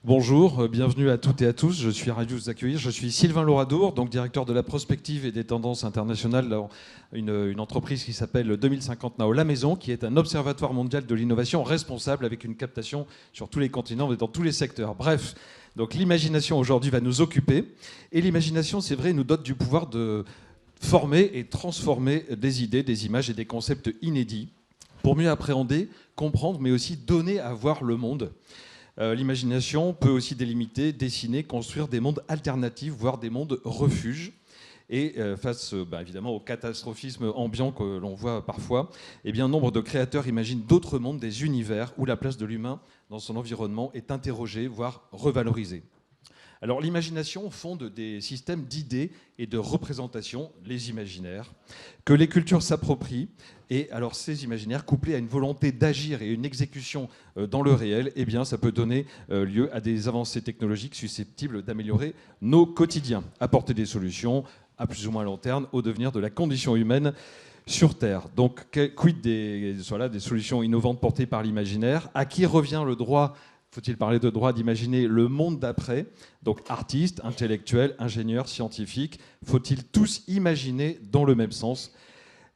Bonjour, bienvenue à toutes et à tous. Je suis ravi de vous accueillir. Je suis Sylvain Loradour, donc directeur de la prospective et des tendances internationales dans une entreprise qui s'appelle 2050 Now La Maison, qui est un observatoire mondial de l'innovation responsable avec une captation sur tous les continents et dans tous les secteurs. Bref, donc l'imagination aujourd'hui va nous occuper. Et l'imagination, c'est vrai, nous dote du pouvoir de former et transformer des idées, des images et des concepts inédits pour mieux appréhender, comprendre, mais aussi donner à voir le monde. L'imagination peut aussi délimiter, dessiner, construire des mondes alternatifs, voire des mondes refuges. Et face évidemment au catastrophisme ambiant que l'on voit parfois, eh bien, nombre de créateurs imaginent d'autres mondes, des univers où la place de l'humain dans son environnement est interrogée, voire revalorisée. Alors l'imagination fonde des systèmes d'idées et de représentations, les imaginaires, que les cultures s'approprient. Et alors ces imaginaires, couplés à une volonté d'agir et une exécution dans le réel, eh bien ça peut donner lieu à des avancées technologiques susceptibles d'améliorer nos quotidiens, apporter des solutions à plus ou moins long terme au devenir de la condition humaine sur Terre. Donc quid des solutions innovantes portées par l'imaginaire? À qui revient le droit? Faut-il parler de droit d'imaginer le monde d'après? Donc artistes, intellectuels, ingénieurs, scientifiques, faut-il tous imaginer dans le même sens?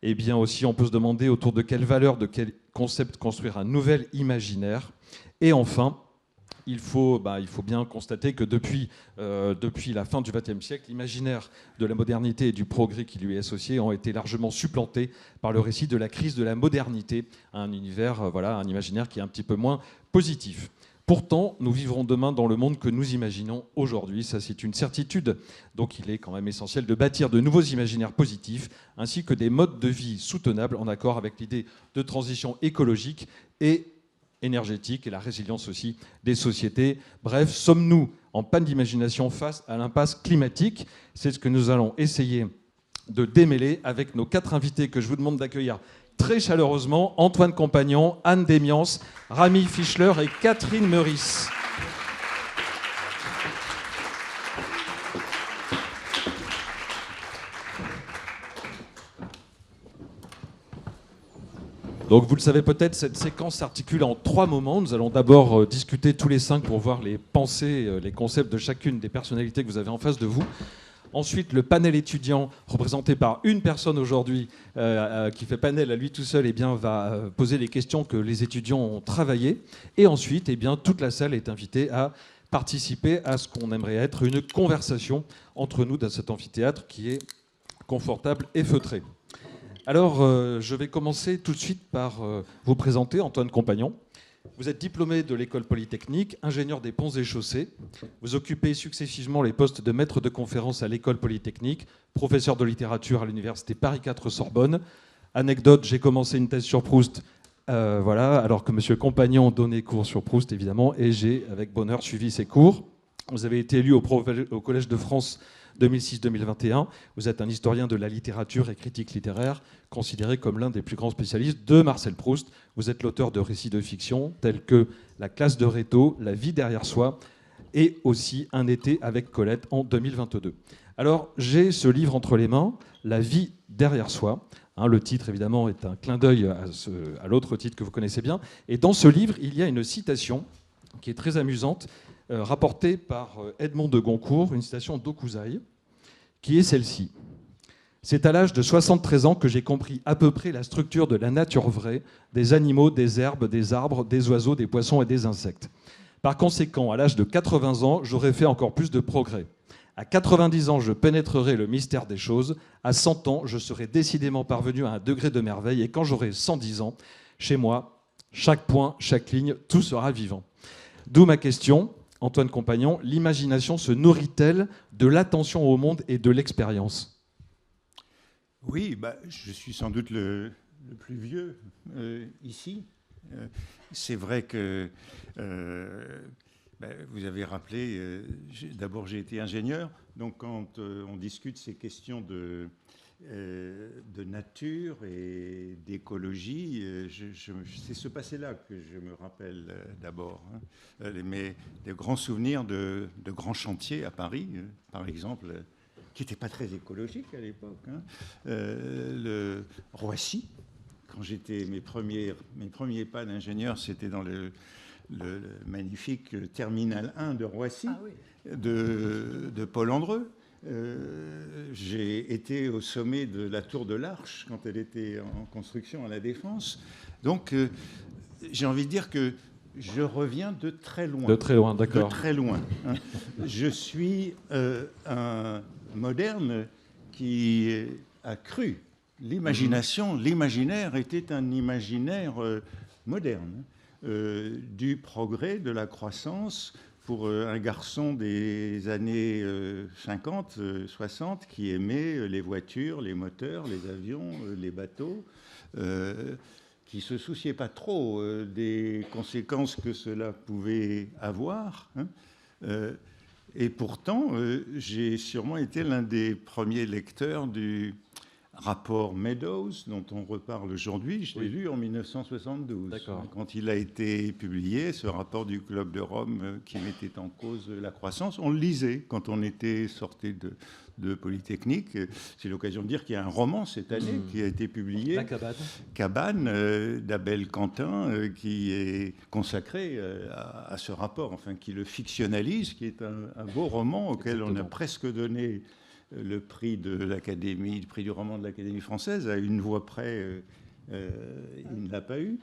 Eh bien aussi, on peut se demander autour de quelle valeur, de quel concept construire un nouvel imaginaire. Et enfin, il faut bien constater que depuis la fin du XXe siècle, l'imaginaire de la modernité et du progrès qui lui est associé ont été largement supplantés par le récit de la crise de la modernité, un imaginaire qui est un petit peu moins positif. Pourtant, nous vivrons demain dans le monde que nous imaginons aujourd'hui, ça c'est une certitude. Donc il est quand même essentiel de bâtir de nouveaux imaginaires positifs, ainsi que des modes de vie soutenables en accord avec l'idée de transition écologique et énergétique et la résilience aussi des sociétés. Bref, sommes-nous en panne d'imagination face à l'impasse climatique? C'est ce que nous allons essayer de démêler avec nos 4 invités que je vous demande d'accueillir très chaleureusement: Antoine Compagnon, Anne Démiance, Rami Fischler et Catherine Meurice. Donc vous le savez peut-être, cette séquence s'articule en 3 moments. Nous allons d'abord discuter tous les 5 pour voir les pensées, les concepts de chacune des personnalités que vous avez en face de vous. Ensuite, le panel étudiant, représenté par une personne aujourd'hui, qui fait panel à lui tout seul, va poser les questions que les étudiants ont travaillées. Et ensuite, toute la salle est invitée à participer à ce qu'on aimerait être une conversation entre nous dans cet amphithéâtre qui est confortable et feutré. Alors, je vais commencer tout de suite par vous présenter Antoine Compagnon. Vous êtes diplômé de l'école polytechnique, ingénieur des ponts et chaussées. Vous occupez successivement les postes de maître de conférence à l'école polytechnique, professeur de littérature à l'université Paris 4 Sorbonne. Anecdote, j'ai commencé une thèse sur Proust, alors que M. Compagnon donnait cours sur Proust, évidemment, et j'ai, avec bonheur, suivi ses cours. Vous avez été élu au Collège de France 2006-2021. Vous êtes un historien de la littérature et critique littéraire, considéré comme l'un des plus grands spécialistes de Marcel Proust. Vous êtes l'auteur de récits de fiction tels que La classe de Rétaux, La vie derrière soi et aussi Un été avec Colette en 2022. Alors, j'ai ce livre entre les mains, La vie derrière soi. Le titre, évidemment, est un clin d'œil à l'autre titre que vous connaissez bien. Et dans ce livre, il y a une citation qui est très amusante, rapportée par Edmond de Goncourt, une citation d'Hokusai, qui est celle-ci. « C'est à l'âge de 73 ans que j'ai compris à peu près la structure de la nature vraie, des animaux, des herbes, des arbres, des oiseaux, des poissons et des insectes. Par conséquent, à l'âge de 80 ans, j'aurais fait encore plus de progrès. À 90 ans, je pénétrerai le mystère des choses. À 100 ans, je serai décidément parvenu à un degré de merveille. Et quand j'aurai 110 ans, chez moi, Chaque point, chaque ligne, tout sera vivant. D'où ma question, Antoine Compagnon, l'imagination se nourrit-elle de l'attention au monde et de l'expérience? Oui, je suis sans doute le plus vieux ici. C'est vrai que vous avez rappelé, d'abord j'ai été ingénieur, donc quand on discute ces questions de nature et d'écologie, c'est ce passé-là que je me rappelle d'abord. Mais des grands souvenirs de grands chantiers à Paris, par exemple, qui n'étaient pas très écologiques à l'époque. Le Roissy, quand j'étais mes premiers pas d'ingénieur, c'était dans le magnifique Terminal 1 de Roissy, de Paul Andreu. J'ai été au sommet de la Tour de l'Arche quand elle était en construction à La Défense. Donc, j'ai envie de dire que je reviens de très loin. De très loin, d'accord. De très loin. Je suis un moderne qui a cru l'imagination. L'imaginaire était un imaginaire moderne, du progrès, de la croissance, pour un garçon des années 50, 60, qui aimait les voitures, les moteurs, les avions, les bateaux, qui ne se souciait pas trop des conséquences que cela pouvait avoir. Et pourtant, j'ai sûrement été l'un des premiers lecteurs du rapport Meadows, dont on reparle aujourd'hui. Je l'ai lu en 1972, quand il a été publié, ce rapport du Club de Rome qui mettait en cause la croissance. On le lisait quand on était sorti de Polytechnique. C'est l'occasion de dire qu'il y a un roman cette année qui a été publié, La Cabane, d'Abel Quentin, qui est consacré à ce rapport, enfin qui le fictionnalise, qui est un beau roman auquel on a presque donné le prix de l'Académie, le prix du roman de l'Académie française. À une voix près, il ne l'a pas eu.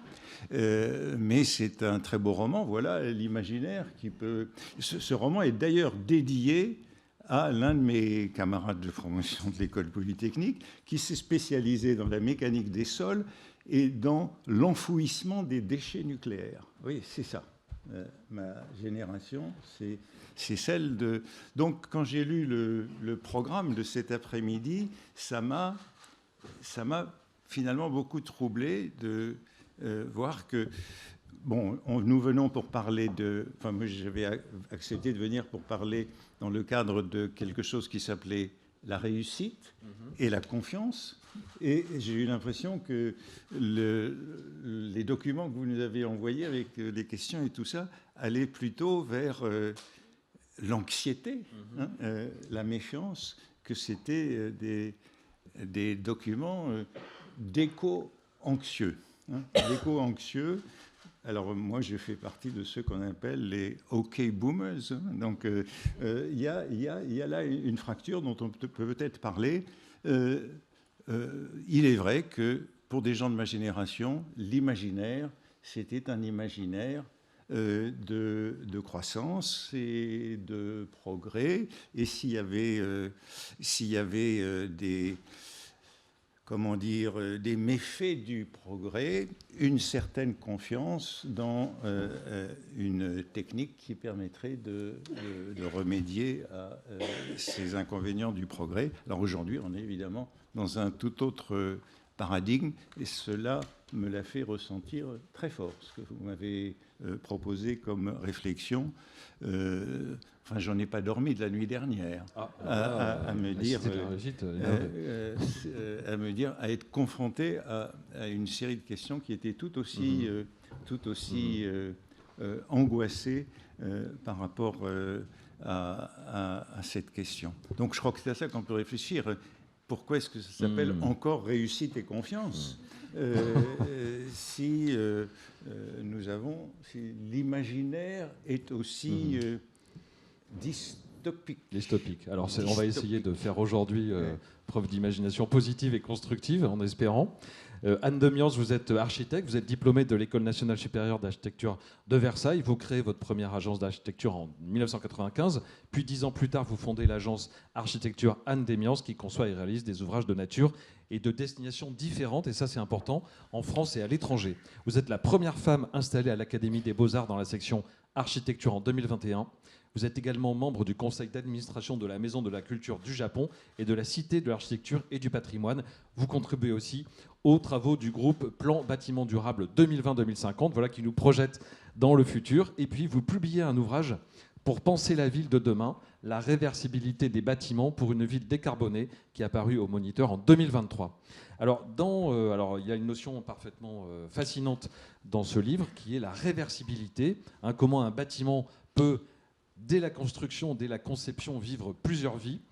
Mais c'est un très beau roman. Voilà l'imaginaire qui peut... Ce roman est d'ailleurs dédié à l'un de mes camarades de promotion de l'école polytechnique qui s'est spécialisé dans la mécanique des sols et dans l'enfouissement des déchets nucléaires. Oui, c'est ça. Ma génération, c'est celle de... Donc, quand j'ai lu le programme de cet après-midi, ça m'a finalement beaucoup troublé de voir que... Bon, nous venons pour parler de... Enfin, moi, j'avais accepté de venir pour parler dans le cadre de quelque chose qui s'appelait la réussite et la confiance. Et j'ai eu l'impression que les documents que vous nous avez envoyés avec les questions et tout ça allaient plutôt vers l'anxiété, la méfiance, que c'était des documents d'éco-anxieux. D'éco-anxieux. Alors moi, je fais partie de ceux qu'on appelle les OK boomers. Donc il y a là une fracture dont on peut peut-être parler. Il est vrai que pour des gens de ma génération, l'imaginaire, c'était un imaginaire de croissance et de progrès. Et s'il y avait des méfaits du progrès, une certaine confiance dans une technique qui permettrait de remédier à ces inconvénients du progrès. Alors aujourd'hui, on est évidemment dans un tout autre paradigme, et cela me l'a fait ressentir très fort, ce que vous m'avez proposé comme réflexion. Enfin, j'en ai pas dormi de la nuit dernière à me dire, à être confronté à une série de questions qui étaient tout aussi angoissées par rapport à cette question. Donc, je crois que c'est à ça qu'on peut réfléchir. Pourquoi est-ce que ça s'appelle encore réussite et confiance si l'imaginaire est aussi dystopique. Dystopique. Alors on va essayer de faire aujourd'hui preuve d'imagination positive et constructive, en espérant. Anne Demians, vous êtes architecte, vous êtes diplômée de l'École nationale supérieure d'architecture de Versailles. Vous créez votre première agence d'architecture en 1995. Puis 10 ans plus tard, vous fondez l'agence architecture Anne Demians qui conçoit et réalise des ouvrages de nature et de destinations différentes, et ça c'est important, en France et à l'étranger. Vous êtes la première femme installée à l'Académie des Beaux-Arts dans la section architecture en 2021. Vous êtes également membre du conseil d'administration de la Maison de la Culture du Japon et de la Cité de l'Architecture et du Patrimoine. Vous contribuez aussi aux travaux du groupe Plan Bâtiment Durable 2020-2050, voilà, qui nous projette dans le futur. Et puis vous publiez un ouvrage pour penser la ville de demain, la réversibilité des bâtiments pour une ville décarbonée, qui est apparu au Moniteur en 2023. Alors, il y a une notion parfaitement fascinante dans ce livre, qui est la réversibilité, comment un bâtiment peut, dès la construction, dès la conception, vivre plusieurs vies.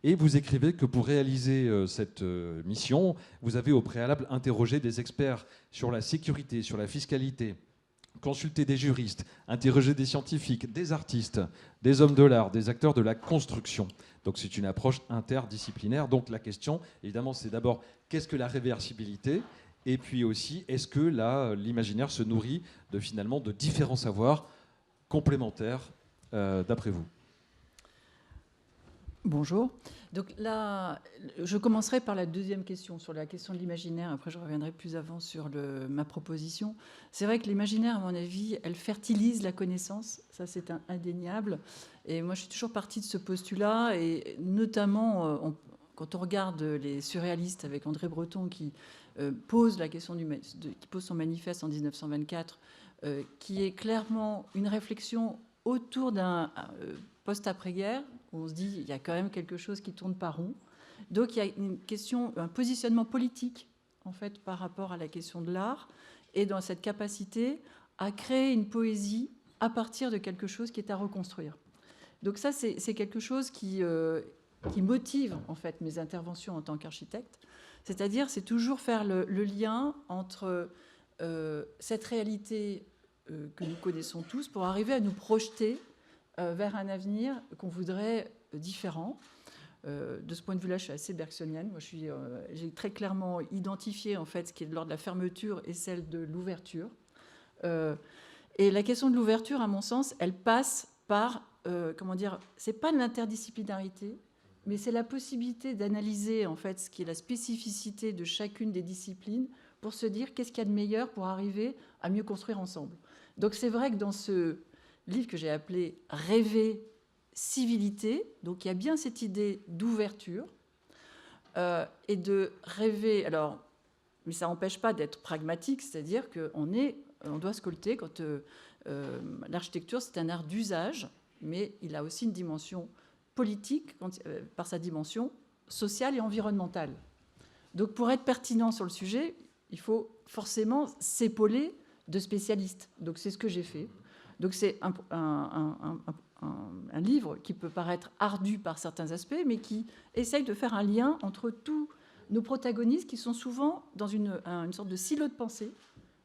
Et vous écrivez que pour réaliser cette mission, vous avez au préalable interrogé des experts sur la sécurité, sur la fiscalité, consulter des juristes, interroger des scientifiques, des artistes, des hommes de l'art, des acteurs de la construction. Donc c'est une approche interdisciplinaire. Donc la question, évidemment, c'est d'abord qu'est-ce que la réversibilité ? Et puis aussi, est-ce que l'imaginaire se nourrit finalement de différents savoirs complémentaires d'après vous ? Bonjour. Donc là, je commencerai par la deuxième question, sur la question de l'imaginaire. Après, je reviendrai plus avant sur ma proposition. C'est vrai que l'imaginaire, à mon avis, elle fertilise la connaissance. Ça, c'est indéniable. Et moi, je suis toujours partie de ce postulat. Et notamment, quand on regarde les surréalistes avec André Breton, qui pose la question qui pose son manifeste en 1924, qui est clairement une réflexion autour d'un post-après-guerre, où on se dit il y a quand même quelque chose qui tourne pas rond. Donc il y a une question, un positionnement politique en fait par rapport à la question de l'art et dans cette capacité à créer une poésie à partir de quelque chose qui est à reconstruire. Donc ça c'est quelque chose qui motive en fait mes interventions en tant qu'architecte. C'est-à-dire c'est toujours faire le lien entre cette réalité que nous connaissons tous pour arriver à nous projeter vers un avenir qu'on voudrait différent. De ce point de vue-là, je suis assez bergsonienne. Moi, j'ai très clairement identifié en fait ce qui est de l'ordre de la fermeture et celle de l'ouverture. Et la question de l'ouverture, à mon sens, elle passe par, c'est pas de l'interdisciplinarité, mais c'est la possibilité d'analyser en fait ce qui est la spécificité de chacune des disciplines pour se dire qu'est-ce qu'il y a de meilleur pour arriver à mieux construire ensemble. Donc c'est vrai que dans ce livre que j'ai appelé « Rêver civilité », donc il y a bien cette idée d'ouverture et de rêver. Alors, mais ça n'empêche pas d'être pragmatique, c'est-à-dire qu'on doit sculpter quand l'architecture, c'est un art d'usage, mais il a aussi une dimension politique par sa dimension sociale et environnementale. Donc pour être pertinent sur le sujet, il faut forcément s'épauler de spécialistes. Donc c'est ce que j'ai fait. Donc c'est un livre qui peut paraître ardu par certains aspects, mais qui essaye de faire un lien entre tous nos protagonistes qui sont souvent dans une sorte de silo de pensée,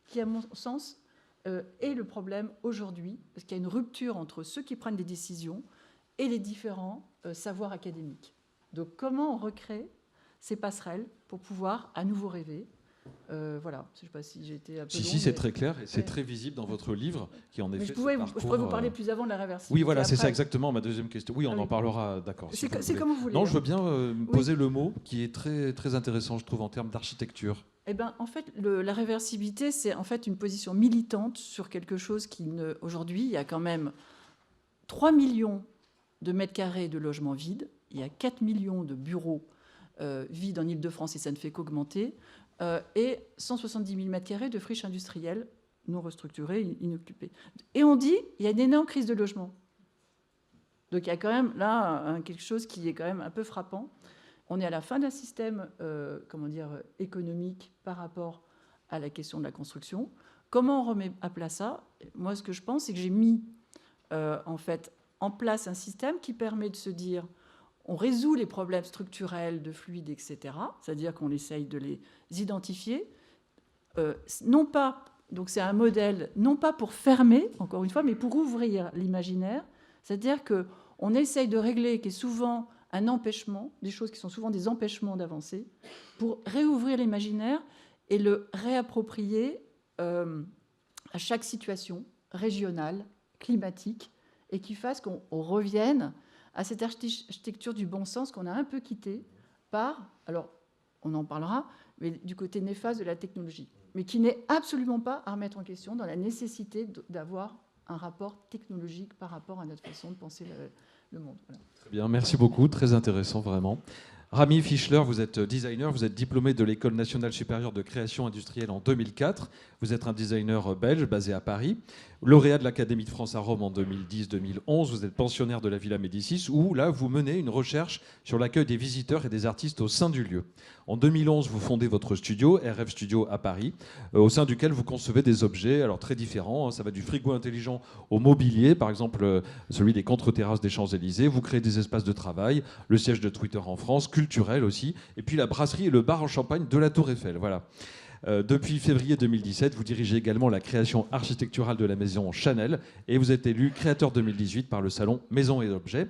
qui, à mon sens, est le problème aujourd'hui, parce qu'il y a une rupture entre ceux qui prennent des décisions et les différents savoirs académiques. Donc comment on recrée ces passerelles pour pouvoir à nouveau rêver ? Voilà, je ne sais pas si j'ai été un peu long, c'est très clair et c'est très visible dans votre livre qui en effet. Je pourrais vous parler plus avant de la réversibilité. Oui, voilà, c'est ça exactement ma deuxième question. Oui, on en parlera, d'accord. C'est comme vous voulez. Non, je veux bien poser le mot qui est très, très intéressant, je trouve, en termes d'architecture. Eh ben, en fait, la réversibilité, c'est en fait une position militante sur quelque chose qui, aujourd'hui, il y a quand même 3 millions de mètres carrés de logements vides, il y a 4 millions de bureaux vides en Ile-de-France et ça ne fait qu'augmenter. Et 170 000 m² de friches industrielles non restructurées, inoccupées. Et on dit il y a une énorme crise de logement. Donc il y a quand même là quelque chose qui est quand même un peu frappant. On est à la fin d'un système économique par rapport à la question de la construction. Comment on remet à plat ça ? Moi, ce que je pense, c'est que j'ai mis en place un système qui permet de se dire on résout les problèmes structurels de fluide, etc. C'est-à-dire qu'on essaye de les identifier. Non pas, donc c'est un modèle, non pas pour fermer, encore une fois, mais pour ouvrir l'imaginaire. C'est-à-dire qu'on essaye de régler, qui est souvent un empêchement, des choses qui sont souvent des empêchements d'avancer, pour réouvrir l'imaginaire et le réapproprier à chaque situation régionale, climatique, et qui fasse qu'on revienne à cette architecture du bon sens qu'on a un peu quittée par... Alors, on en parlera, mais du côté néfaste de la technologie, mais qui n'est absolument pas à remettre en question dans la nécessité d'avoir un rapport technologique par rapport à notre façon de penser le monde. Voilà. Très bien, merci beaucoup, très intéressant vraiment. Rami Fischler, vous êtes designer, vous êtes diplômé de l'École nationale supérieure de création industrielle en 2004. Vous êtes un designer belge basé à Paris, lauréat de l'Académie de France à Rome en 2010-2011. Vous êtes pensionnaire de la Villa Médicis où, là, vous menez une recherche sur l'accueil des visiteurs et des artistes au sein du lieu. En 2011, vous fondez votre studio, RF Studio à Paris, au sein duquel vous concevez des objets alors très différents. Ça va du frigo intelligent au mobilier, par exemple celui des contre-terrasses des Champs-Élysées. Vous créez des espaces de travail, le siège de Twitter en France, culturel aussi, et puis la brasserie et le bar en Champagne de la Tour Eiffel. Voilà. Depuis février 2017, vous dirigez également la création architecturale de la maison Chanel et vous êtes élu créateur 2018 par le salon Maison et Objets.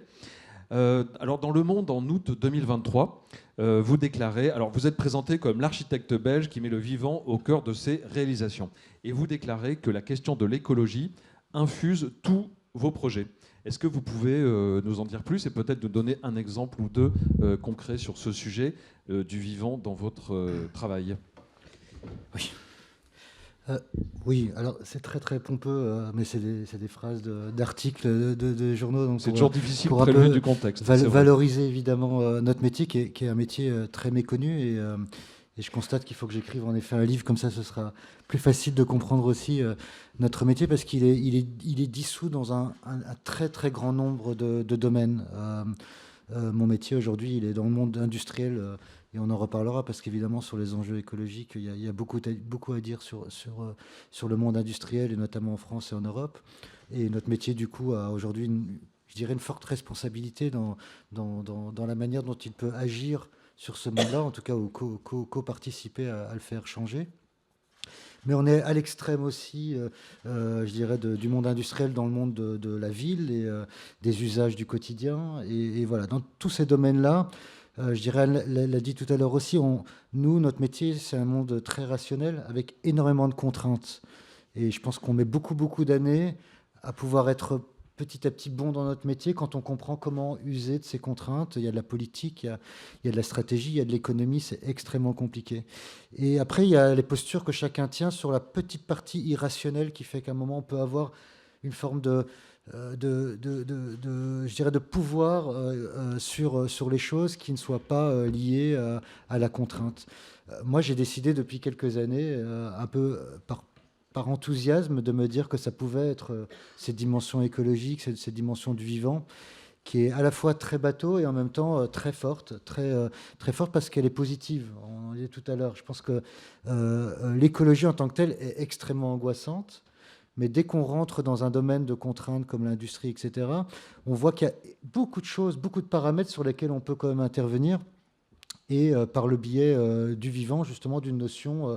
Alors dans Le Monde, en août 2023, vous déclarez, alors vous êtes présenté comme l'architecte belge qui met le vivant au cœur de ses réalisations. Et vous déclarez que la question de l'écologie infuse tous vos projets. Est-ce que vous pouvez nous en dire plus et peut-être nous donner un exemple ou deux concrets sur ce sujet du vivant dans votre travail ? Oui. Oui, alors c'est très très pompeux, mais c'est des phrases d'articles de journaux. C'est toujours difficile de pour prélever du contexte. Valoriser évidemment notre métier, qui est un métier très méconnu. Et je constate qu'il faut que j'écrive en effet un livre, comme ça ce sera plus facile de comprendre aussi notre métier, parce qu'il est dissous dans un très très grand nombre de domaines. Mon métier aujourd'hui, il est dans le monde industriel. Et on en reparlera parce qu'évidemment, sur les enjeux écologiques, il y a beaucoup à dire sur le monde industriel, et notamment en France et en Europe. Et notre métier, du coup, a aujourd'hui, je dirais, une forte responsabilité dans la manière dont il peut agir sur ce monde-là, en tout cas, ou co-participer à le faire changer. Mais on est à l'extrême aussi, je dirais, du monde industriel dans le monde de la ville et des usages du quotidien. Et voilà, dans tous ces domaines-là, je dirais, elle l'a dit tout à l'heure aussi, nous, notre métier, c'est un monde très rationnel avec énormément de contraintes. Et je pense qu'on met beaucoup d'années à pouvoir être petit à petit bon dans notre métier quand on comprend comment user de ces contraintes. Il y a de la politique, il y a de la stratégie, il y a de l'économie, c'est extrêmement compliqué. Et après, il y a les postures que chacun tient sur la petite partie irrationnelle qui fait qu'à un moment, on peut avoir une forme je dirais de pouvoir sur les choses qui ne soient pas liées à la contrainte. Moi, j'ai décidé depuis quelques années, un peu par enthousiasme, de me dire que ça pouvait être cette dimension écologique, cette dimension du vivant, qui est à la fois très bateau et en même temps très forte, très forte parce qu'elle est positive. On en disait tout à l'heure. Je pense que l'écologie en tant que telle est extrêmement angoissante. Mais dès qu'on rentre dans un domaine de contraintes comme l'industrie, etc., on voit qu'il y a beaucoup de choses, beaucoup de paramètres sur lesquels on peut quand même intervenir. Et par le biais du vivant, justement, d'une notion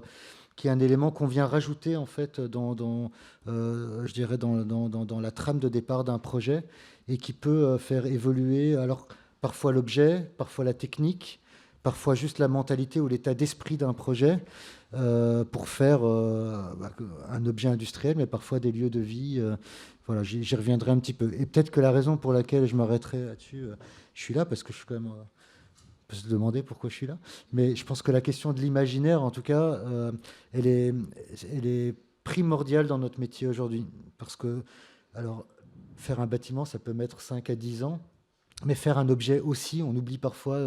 qui est un élément qu'on vient rajouter, en fait, je dirais dans la trame de départ d'un projet et qui peut faire évoluer, alors, parfois l'objet, parfois la technique, parfois juste la mentalité ou l'état d'esprit d'un projet, pour faire un objet industriel, mais parfois des lieux de vie. Voilà, j'y reviendrai un petit peu. Et peut-être que la raison pour laquelle je m'arrêterai là-dessus, je suis là parce que je suis quand même... on peut se demander pourquoi je suis là. Mais je pense que la question de l'imaginaire, en tout cas, elle est primordiale dans notre métier aujourd'hui. Parce que, alors, faire un bâtiment, ça peut mettre 5 à 10 ans. Mais faire un objet aussi, on oublie parfois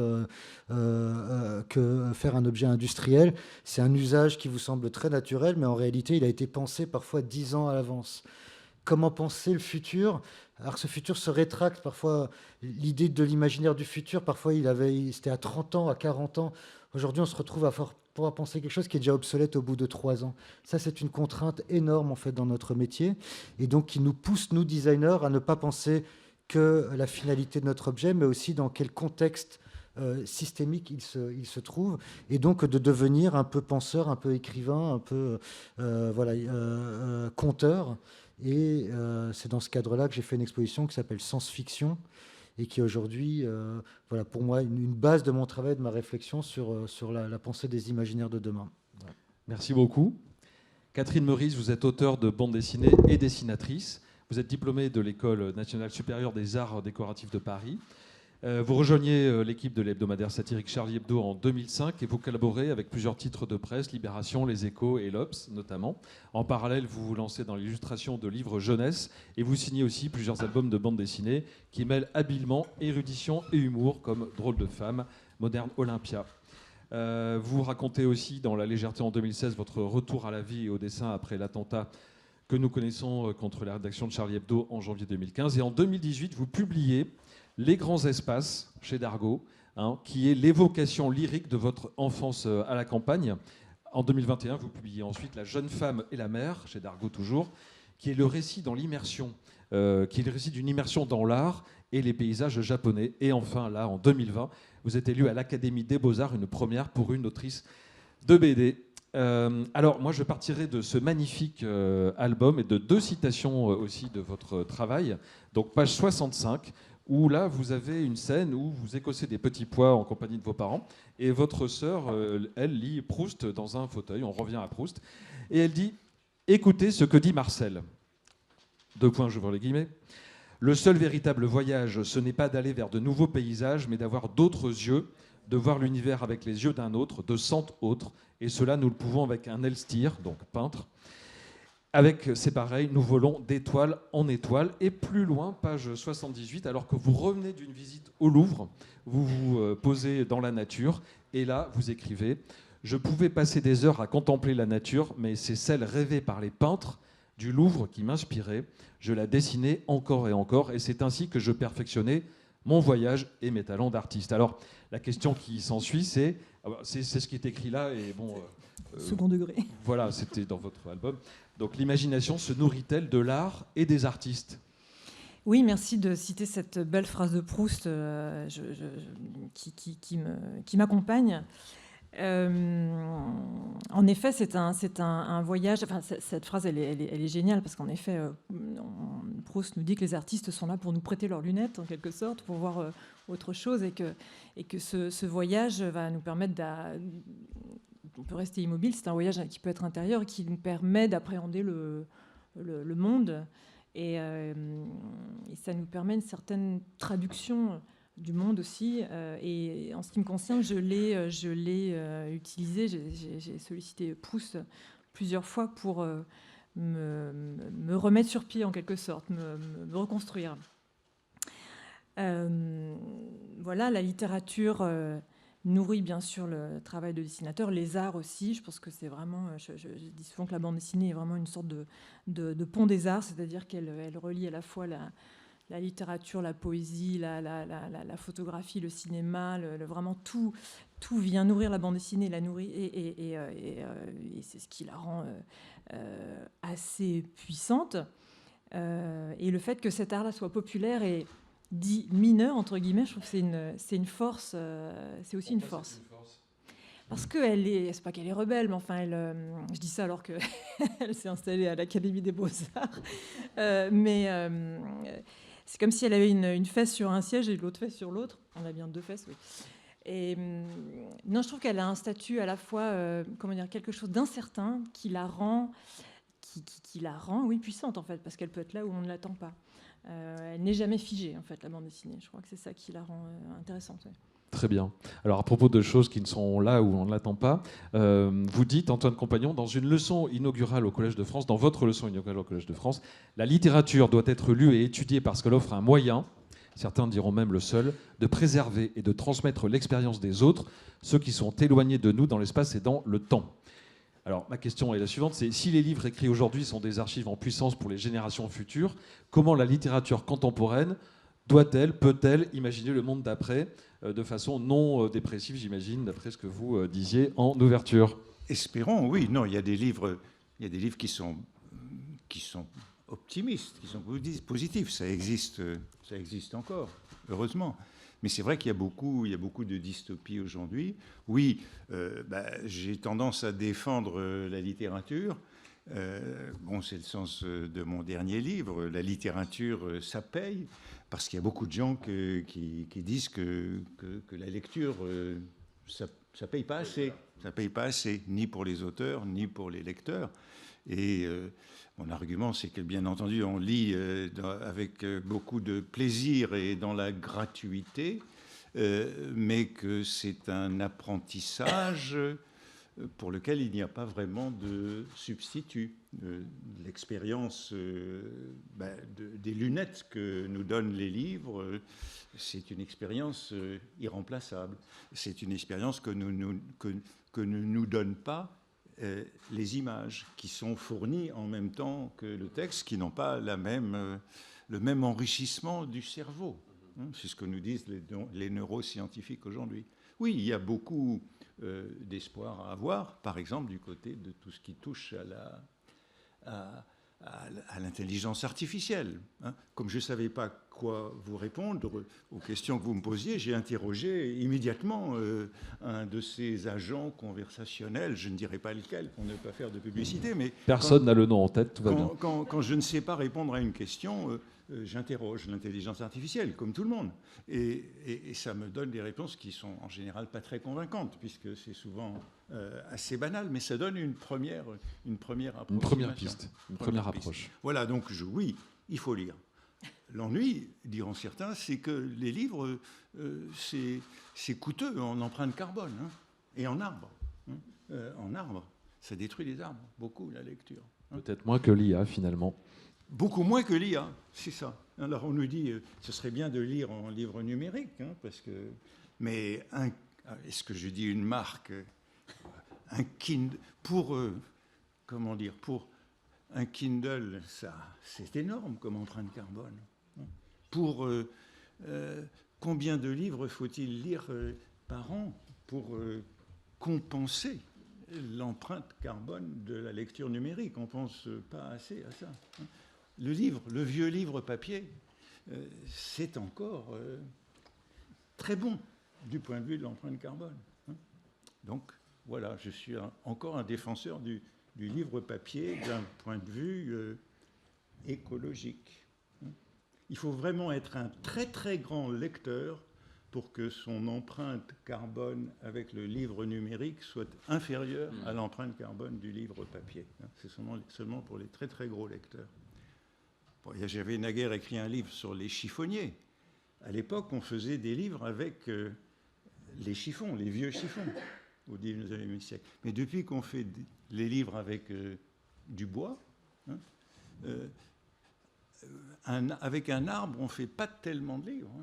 que faire un objet industriel, c'est un usage qui vous semble très naturel, mais en réalité, il a été pensé parfois 10 ans à l'avance. Comment penser le futur ? Alors que ce futur se rétracte parfois. L'idée de l'imaginaire du futur, parfois, c'était à 30 ans, à 40 ans. Aujourd'hui, on se retrouve à pouvoir penser quelque chose qui est déjà obsolète au bout de 3 ans. Ça, c'est une contrainte énorme, en fait, dans notre métier, et donc qui nous pousse, nous, designers, à ne pas penser que la finalité de notre objet, mais aussi dans quel contexte systémique il se trouve, et donc de devenir un peu penseur, un peu écrivain, un peu conteur. Et c'est dans ce cadre-là que j'ai fait une exposition qui s'appelle Sens Fiction, et qui est aujourd'hui, pour moi, une base de mon travail, de ma réflexion sur la pensée des imaginaires de demain. Voilà. Merci beaucoup. Catherine Meurice, vous êtes auteure de bande dessinée et dessinatrice. Vous êtes diplômée de l'École nationale supérieure des arts décoratifs de Paris. Vous rejoignez l'équipe de l'hebdomadaire satirique Charlie Hebdo en 2005 et vous collaborez avec plusieurs titres de presse, Libération, Les Échos et l'Obs notamment. En parallèle, vous vous lancez dans l'illustration de livres jeunesse et vous signez aussi plusieurs albums de bande dessinée qui mêlent habilement érudition et humour comme Drôle de femme, Moderne Olympia. Vous racontez aussi dans La légèreté en 2016 votre retour à la vie et au dessin après l'attentat que nous connaissons contre la rédaction de Charlie Hebdo en janvier 2015. Et en 2018, vous publiez Les Grands Espaces chez Dargaud, qui est l'évocation lyrique de votre enfance à la campagne. En 2021, vous publiez ensuite La jeune femme et la mère, chez Dargaud toujours, qui est le récit dans l'immersion, qui est le récit d'une immersion dans l'art et les paysages japonais. Et enfin, là, en 2020, vous êtes élu à l'Académie des Beaux-Arts, une première pour une autrice de BD. Alors, moi, je partirai de ce magnifique album et de 2 citations aussi de votre travail. Donc, page 65, où là, vous avez une scène où vous écossez des petits pois en compagnie de vos parents, et votre sœur, elle, lit Proust dans un fauteuil. On revient à Proust. Et elle dit « Écoutez ce que dit Marcel. » 2 points, j'ouvre les guillemets. « Le seul véritable voyage, ce n'est pas d'aller vers de nouveaux paysages, mais d'avoir d'autres yeux, de voir l'univers avec les yeux d'un autre, de 100 autres. Et cela, nous le pouvons avec un Elstir, donc peintre. Avec, c'est pareil, nous volons d'étoile en étoile. Et plus loin, page 78, alors que vous revenez d'une visite au Louvre, vous vous posez dans la nature, et là, vous écrivez « Je pouvais passer des heures à contempler la nature, mais c'est celle rêvée par les peintres du Louvre qui m'inspirait. Je la dessinais encore et encore, et c'est ainsi que je perfectionnais mon voyage et mes talents d'artiste. » Alors, la question qui s'ensuit, c'est ce qui est écrit là, et bon... second degré. Voilà, c'était dans votre album. Donc, l'imagination se nourrit-elle de l'art et des artistes ? Oui, merci de citer cette belle phrase de Proust qui m'accompagne. En effet, c'est un voyage. Enfin, cette phrase, elle est géniale parce qu'en effet, Proust nous dit que les artistes sont là pour nous prêter leurs lunettes, en quelque sorte, pour voir autre chose, et que ce voyage va nous permettre on peut rester immobile. C'est un voyage qui peut être intérieur et qui nous permet d'appréhender le monde, et ça nous permet une certaine traduction du monde aussi, et en ce qui me concerne, je l'ai utilisé, j'ai sollicité Proust plusieurs fois pour me remettre sur pied en quelque sorte, me reconstruire. Voilà, la littérature nourrit bien sûr le travail de dessinateur, les arts aussi. Je pense que c'est vraiment, je dis souvent que la bande dessinée est vraiment une sorte de pont des arts, c'est-à-dire qu'elle relie à la fois la littérature, la poésie, la photographie, le cinéma, vraiment tout vient nourrir la bande dessinée, la nourrit, et c'est ce qui la rend assez puissante. Et le fait que cet art-là soit populaire et dit mineur, entre guillemets, je trouve que c'est une force, c'est aussi une force. Parce qu'elle c'est pas qu'elle est rebelle, mais enfin, je dis ça alors qu'elle s'est installée à l'Académie des Beaux-Arts. C'est comme si elle avait une fesse sur un siège et l'autre fesse sur l'autre. On a bien 2 fesses, oui. Et non, je trouve qu'elle a un statut à la fois, quelque chose d'incertain qui la rend, oui, puissante en fait, parce qu'elle peut être là où on ne l'attend pas. Elle n'est jamais figée en fait, la bande dessinée. Je crois que c'est ça qui la rend intéressante. Ouais. Très bien. Alors, à propos de choses qui ne sont là où on ne l'attend pas, vous dites, Antoine Compagnon, dans une leçon inaugurale au Collège de France, dans votre leçon inaugurale au Collège de France, la littérature doit être lue et étudiée parce qu'elle offre un moyen, certains diront même le seul, de préserver et de transmettre l'expérience des autres, ceux qui sont éloignés de nous dans l'espace et dans le temps. Alors, ma question est la suivante, c'est si les livres écrits aujourd'hui sont des archives en puissance pour les générations futures, comment la littérature contemporaine doit-elle, peut-elle imaginer le monde d'après de façon non dépressive, j'imagine, d'après ce que vous disiez en ouverture? Espérons, oui. Non, il y a des livres qui sont optimistes, qui sont positifs. Ça existe encore, heureusement. Mais c'est vrai qu'il y a beaucoup de dystopies aujourd'hui. Oui, j'ai tendance à défendre la littérature. C'est le sens de mon dernier livre. La littérature, ça paye, parce qu'il y a beaucoup de gens qui disent que la lecture ça paye pas assez. Ça paye pas assez, ni pour les auteurs, ni pour les lecteurs. Et mon argument, c'est que, bien entendu, on lit avec beaucoup de plaisir et dans la gratuité, mais que c'est un apprentissage pour lequel il n'y a pas vraiment de substitut. L'expérience des lunettes que nous donnent les livres, c'est une expérience irremplaçable. C'est une expérience que ne nous donnent pas les images, qui sont fournies en même temps que le texte, qui n'ont pas le même enrichissement du cerveau. C'est ce que nous disent les neuroscientifiques aujourd'hui. Oui, il y a beaucoup d'espoir à avoir, par exemple, du côté de tout ce qui touche à l'intelligence artificielle. Comme je ne savais pas quoi vous répondre aux questions que vous me posiez, j'ai interrogé immédiatement un de ces agents conversationnels, je ne dirais pas lequel, pour ne pas faire de publicité, mais... Personne n'a le nom en tête, tout va bien. Quand je ne sais pas répondre à une question, j'interroge l'intelligence artificielle, comme tout le monde. Et ça me donne des réponses qui sont en général pas très convaincantes, puisque c'est souvent assez banal, mais ça donne une première approche. Une première piste, une première approche. Voilà, donc oui, il faut lire. L'ennui, diront certains, c'est que les livres, c'est coûteux en empreinte carbone et en arbre. En arbre, ça détruit les arbres, beaucoup, la lecture. Peut-être moins que l'IA, finalement. Beaucoup moins que l'IA, c'est ça. Alors on nous dit, ce serait bien de lire en livre numérique, parce que... Mais est-ce que je dis une marque, un Kindle, pour un Kindle, ça, c'est énorme comme empreinte carbone. Pour combien de livres faut-il lire par an pour compenser l'empreinte carbone de la lecture numérique? On ne pense pas assez à ça. Le vieux livre papier, c'est encore très bon du point de vue de l'empreinte carbone. Donc, voilà, je suis encore un défenseur du livre papier d'un point de vue écologique. Il faut vraiment être un très très grand lecteur pour que son empreinte carbone avec le livre numérique soit inférieure à l'empreinte carbone du livre papier. C'est seulement pour les très très gros lecteurs. Bon, j'avais naguère écrit un livre sur les chiffonniers. À l'époque, on faisait des livres avec les chiffons, les vieux chiffons, au XIXe siècle. Mais depuis qu'on fait les livres avec du bois, avec un arbre, on ne fait pas tellement de livres.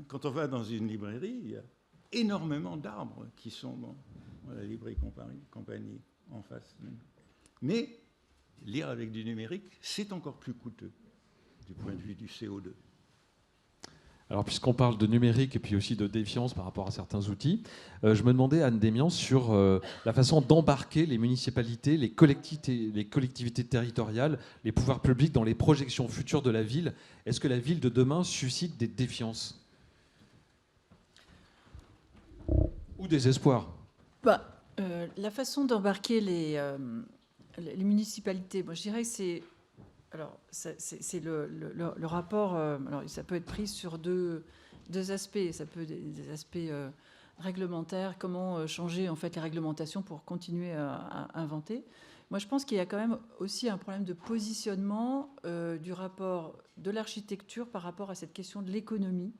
Quand on va dans une librairie, il y a énormément d'arbres qui sont dans la librairie compagnie en face. Mais lire avec du numérique, c'est encore plus coûteux du point de vue du CO2. Alors, puisqu'on parle de numérique et puis aussi de défiance par rapport à certains outils, je me demandais, Anne Démian, sur la façon d'embarquer les municipalités, les collectivités territoriales, les pouvoirs publics dans les projections futures de la ville. Est-ce que la ville de demain suscite des défiances ou des espoirs? La façon d'embarquer les municipalités, moi, je dirais que c'est... Alors, c'est le rapport. Alors, ça peut être pris sur deux aspects. Ça peut être des aspects réglementaires. Comment changer en fait les réglementations pour continuer à inventer. Moi, je pense qu'il y a quand même aussi un problème de positionnement du rapport de l'architecture par rapport à cette question de l'économie,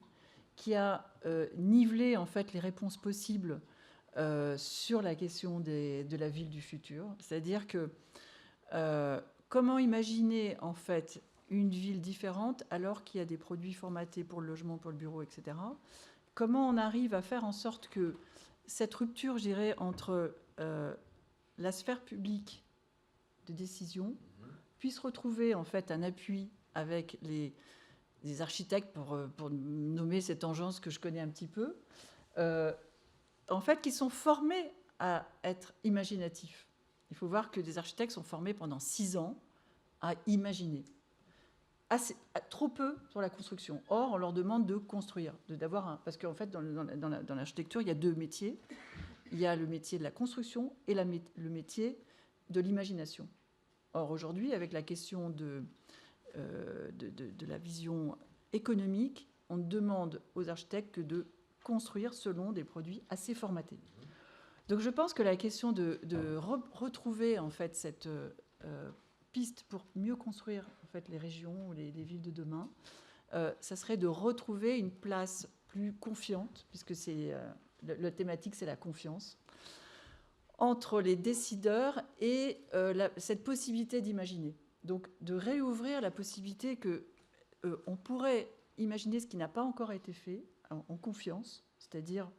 qui a nivelé en fait les réponses possibles sur la question de la ville du futur. C'est-à-dire que comment imaginer en fait une ville différente alors qu'il y a des produits formatés pour le logement, pour le bureau, etc. Comment on arrive à faire en sorte que cette rupture, je dirais, entre la sphère publique de décision puisse retrouver en fait un appui avec les architectes, pour nommer cette engeance que je connais un petit peu, en fait, qui sont formés à être imaginatifs. Il faut voir que des architectes sont formés pendant 6 ans à imaginer. Trop peu sur la construction. Or, on leur demande de construire, parce qu'en fait, dans l'architecture, il y a 2 métiers. Il y a le métier de la construction et le métier de l'imagination. Or, aujourd'hui, avec la question de la vision économique, on demande aux architectes que de construire selon des produits assez formatés. Donc je pense que la question de retrouver en fait cette piste pour mieux construire en fait les régions ou les villes de demain, ça serait de retrouver une place plus confiante, puisque c'est la thématique, c'est la confiance, entre les décideurs et cette possibilité d'imaginer. Donc de réouvrir la possibilité que on pourrait imaginer ce qui n'a pas encore été fait en confiance, c'est-à-dire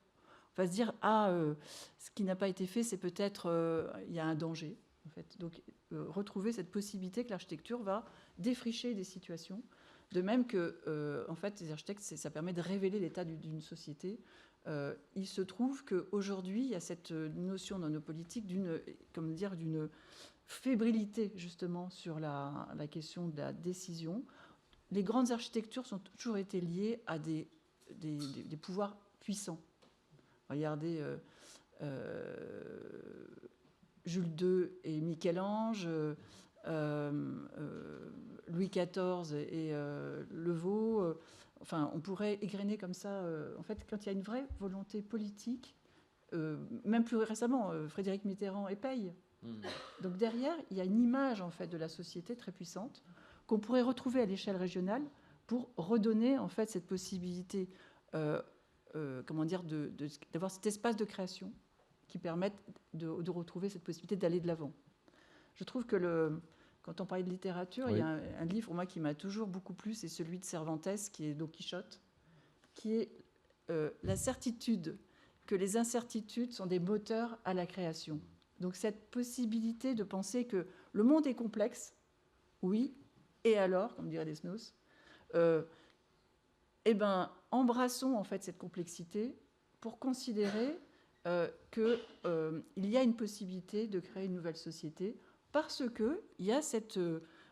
on va se dire ce qui n'a pas été fait, c'est peut-être il y a un danger en fait. Donc retrouver cette possibilité que l'architecture va défricher des situations, de même que en fait les architectes, ça permet de révéler l'état d'une société. Il se trouve qu'aujourd'hui il y a cette notion dans nos politiques d'une fébrilité justement sur la question de la décision. Les grandes architectures ont toujours été liées à des pouvoirs puissants. Regardez Jules II et Michel-Ange, Louis XIV et Le Vau. Enfin, on pourrait égrener comme ça. En fait, quand il y a une vraie volonté politique, même plus récemment, Frédéric Mitterrand et Paye. Donc derrière, il y a une image en fait de la société très puissante qu'on pourrait retrouver à l'échelle régionale pour redonner en fait cette possibilité, d'avoir cet espace de création qui permette de retrouver cette possibilité d'aller de l'avant. Je trouve que quand on parlait de littérature, oui, il y a un livre moi qui m'a toujours beaucoup plu, c'est celui de Cervantes qui est Don Quichotte, qui est la certitude que les incertitudes sont des moteurs à la création. Donc cette possibilité de penser que le monde est complexe, oui, et alors, comme dirait Desnos, embrassons en fait cette complexité pour considérer qu'il y a une possibilité de créer une nouvelle société parce que il y a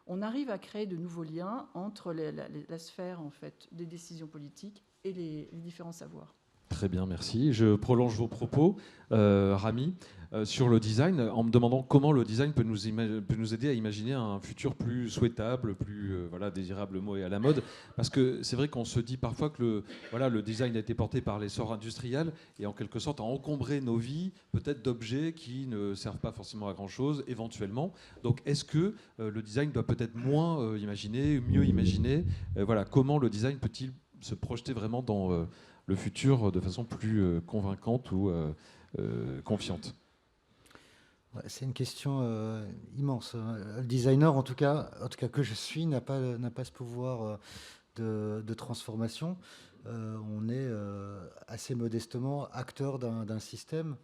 on arrive à créer de nouveaux liens entre la sphère en fait des décisions politiques et les différents savoirs. Très bien, merci. Je prolonge vos propos, Rami, sur le design, en me demandant comment le design peut nous aider à imaginer un futur plus souhaitable, plus désirable, le mot est à la mode. Parce que c'est vrai qu'on se dit parfois que le design a été porté par l'essor industriel et en quelque sorte a encombré nos vies, peut-être d'objets qui ne servent pas forcément à grand-chose, éventuellement. Donc est-ce que le design doit peut-être moins imaginer, mieux imaginer comment le design peut-il se projeter vraiment dans le futur de façon plus convaincante ou confiante? C'est une question immense. Le designer, en tout cas que je suis, n'a pas ce pouvoir de transformation. On est assez modestement acteur d'un système.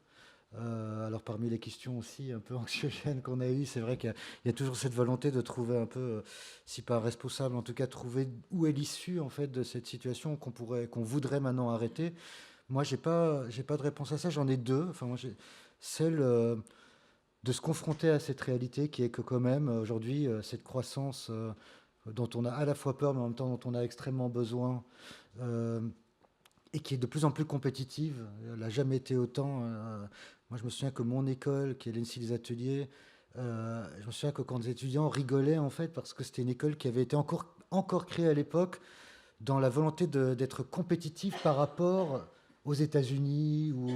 Alors parmi les questions aussi un peu anxiogènes qu'on a eues, c'est vrai qu'il y a toujours cette volonté de trouver un peu, si pas responsable, en tout cas trouver où est l'issue en fait de cette situation qu'on voudrait maintenant arrêter. Moi, j'ai pas de réponse à ça. J'en ai deux. Enfin, moi, celle de se confronter à cette réalité qui est que quand même aujourd'hui cette croissance dont on a à la fois peur mais en même temps dont on a extrêmement besoin et qui est de plus en plus compétitive. Elle n'a jamais été autant. Moi, je me souviens que mon école, qui est l'ENSI des Ateliers, je me souviens que quand les étudiants rigolaient, en fait, parce que c'était une école qui avait été encore créée à l'époque dans la volonté d'être compétitive par rapport aux États-Unis, où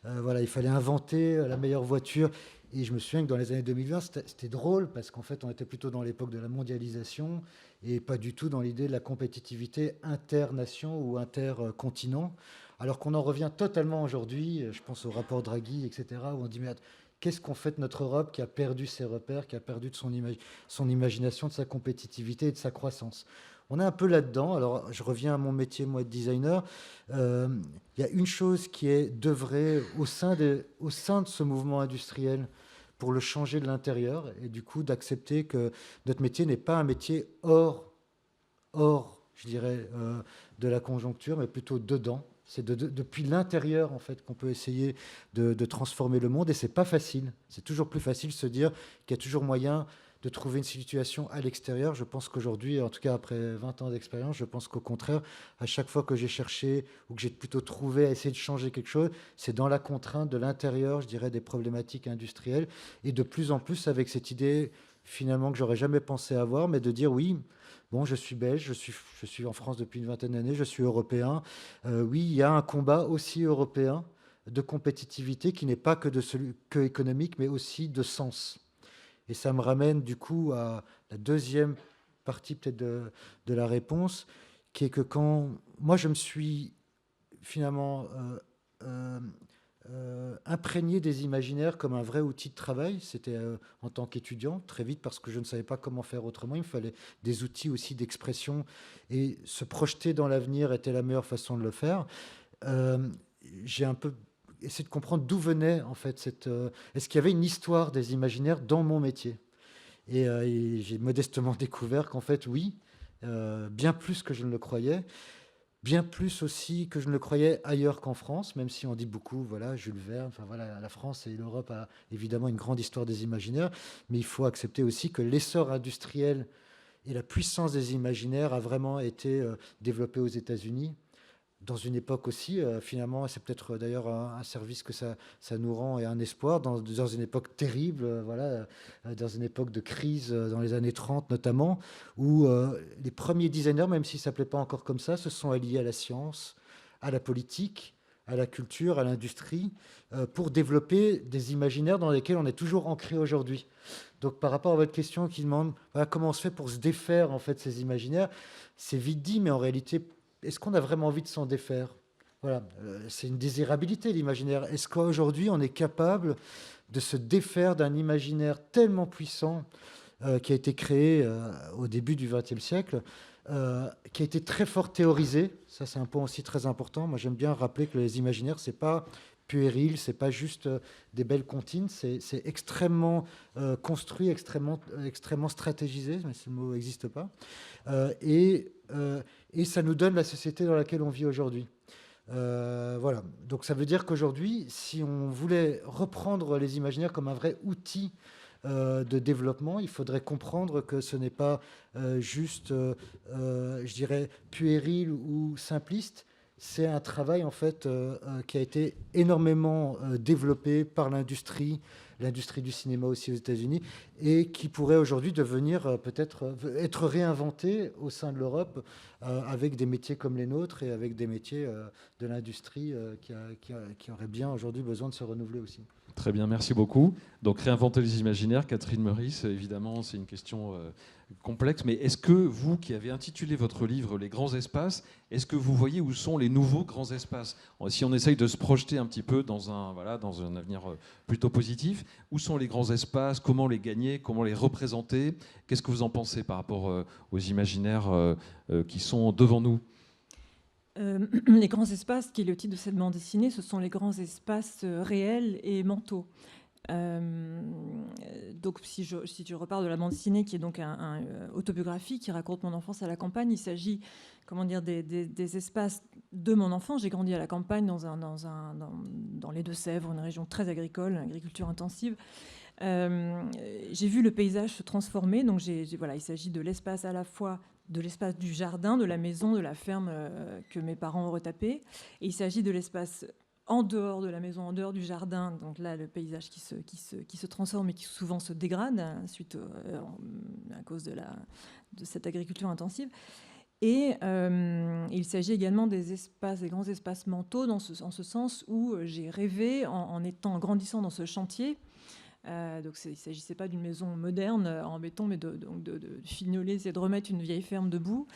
il fallait inventer la meilleure voiture. Et je me souviens que dans les années 2020, c'était drôle, parce qu'en fait, on était plutôt dans l'époque de la mondialisation et pas du tout dans l'idée de la compétitivité inter-nation ou inter-continent. Alors qu'on en revient totalement aujourd'hui, je pense au rapport Draghi, etc., où on dit, mais qu'est-ce qu'on fait de notre Europe qui a perdu ses repères, qui a perdu de son imagination, de sa compétitivité et de sa croissance? On est un peu là-dedans. Alors, je reviens à mon métier, moi, de designer. Il y a une chose qui est d'œuvrer au sein de ce mouvement industriel pour le changer de l'intérieur et du coup d'accepter que notre métier n'est pas un métier hors je dirais, de la conjoncture, mais plutôt dedans. C'est depuis l'intérieur, en fait, qu'on peut essayer de transformer le monde. Et c'est pas facile. C'est toujours plus facile de se dire qu'il y a toujours moyen de trouver une situation à l'extérieur. Je pense qu'aujourd'hui, en tout cas après 20 ans d'expérience, je pense qu'au contraire, à chaque fois que j'ai cherché ou que j'ai plutôt trouvé à essayer de changer quelque chose, c'est dans la contrainte de l'intérieur, je dirais, des problématiques industrielles. Et de plus en plus avec cette idée finalement que j'aurais jamais pensé avoir, mais de dire oui, bon, je suis belge, je suis en France depuis une vingtaine d'années, je suis européen. Oui, il y a un combat aussi européen de compétitivité qui n'est pas que économique, mais aussi de sens. Et ça me ramène du coup à la deuxième partie peut-être de la réponse, qui est que quand moi je me suis finalement imprégné des imaginaires comme un vrai outil de travail, c'était en tant qu'étudiant, très vite parce que je ne savais pas comment faire autrement, il me fallait des outils aussi d'expression et se projeter dans l'avenir était la meilleure façon de le faire. J'ai un peu essayé de comprendre d'où venait en fait est-ce qu'il y avait une histoire des imaginaires dans mon métier et j'ai modestement découvert qu'en fait oui, bien plus que je ne le croyais. Bien plus aussi que je ne le croyais ailleurs qu'en France, même si on dit beaucoup, voilà, Jules Verne, enfin voilà, la France et l'Europe a évidemment une grande histoire des imaginaires, mais il faut accepter aussi que l'essor industriel et la puissance des imaginaires a vraiment été développée aux États-Unis. Dans une époque aussi, finalement, c'est peut-être d'ailleurs un service que ça nous rend et un espoir, dans une époque terrible, voilà, dans une époque de crise, dans les années 30 notamment, où les premiers designers, même s'ils ne s'appelaient pas encore comme ça, se sont alliés à la science, à la politique, à la culture, à l'industrie, pour développer des imaginaires dans lesquels on est toujours ancré aujourd'hui. Donc par rapport à votre question qui demande voilà, comment on se fait pour se défaire en fait, ces imaginaires, c'est vite dit, mais en réalité, est-ce qu'on a vraiment envie de s'en défaire? Voilà, c'est une désirabilité, l'imaginaire. Est-ce qu'aujourd'hui, on est capable de se défaire d'un imaginaire tellement puissant qui a été créé au début du XXe siècle, qui a été très fort théorisé? Ça, c'est un point aussi très important. Moi, j'aime bien rappeler que les imaginaires, c'est pas puéril, c'est pas juste des belles comptines, c'est extrêmement construit, extrêmement stratégisé, mais ce mot n'existe pas. Et ça nous donne la société dans laquelle on vit aujourd'hui. Voilà. Donc ça veut dire qu'aujourd'hui, si on voulait reprendre les imaginaires comme un vrai outil de développement, il faudrait comprendre que ce n'est pas juste, je dirais, puéril ou simpliste. C'est un travail en fait qui a été énormément développé par l'industrie du cinéma aussi aux États-Unis, et qui pourrait aujourd'hui devenir peut-être être réinventé au sein de l'Europe avec des métiers comme les nôtres et avec des métiers de l'industrie qui auraient bien aujourd'hui besoin de se renouveler aussi. Très bien, merci beaucoup. Donc réinventer les imaginaires, Catherine Meurice, évidemment, c'est une question complexe, mais est-ce que vous, qui avez intitulé votre livre « Les grands espaces », est-ce que vous voyez où sont les nouveaux grands espaces? Si on essaye de se projeter un petit peu dans un avenir plutôt positif, où sont les grands espaces? Comment les gagner? Comment les représenter? Qu'est-ce que vous en pensez par rapport aux imaginaires qui sont devant nous? Les grands espaces, qui est le titre de cette bande dessinée, ce sont les grands espaces réels et mentaux. Donc, si je repars de la bande dessinée, qui est donc un autobiographie qui raconte mon enfance à la campagne, il s'agit, des espaces de mon enfance. J'ai grandi à la campagne, dans les Deux-Sèvres, une région très agricole, agriculture intensive. J'ai vu le paysage se transformer. Donc, voilà, il s'agit de l'espace à la fois de l'espace du jardin, de la maison, de la ferme que mes parents ont retapé. Et il s'agit de l'espace en dehors de la maison, en dehors du jardin. Donc là, le paysage qui se transforme et qui souvent se dégrade à cause de cette agriculture intensive. Et il s'agit également des grands espaces mentaux, en ce sens où j'ai rêvé, en grandissant dans ce chantier. Donc il ne s'agissait pas d'une maison moderne en béton, mais de fignoler et de remettre une vieille ferme debout.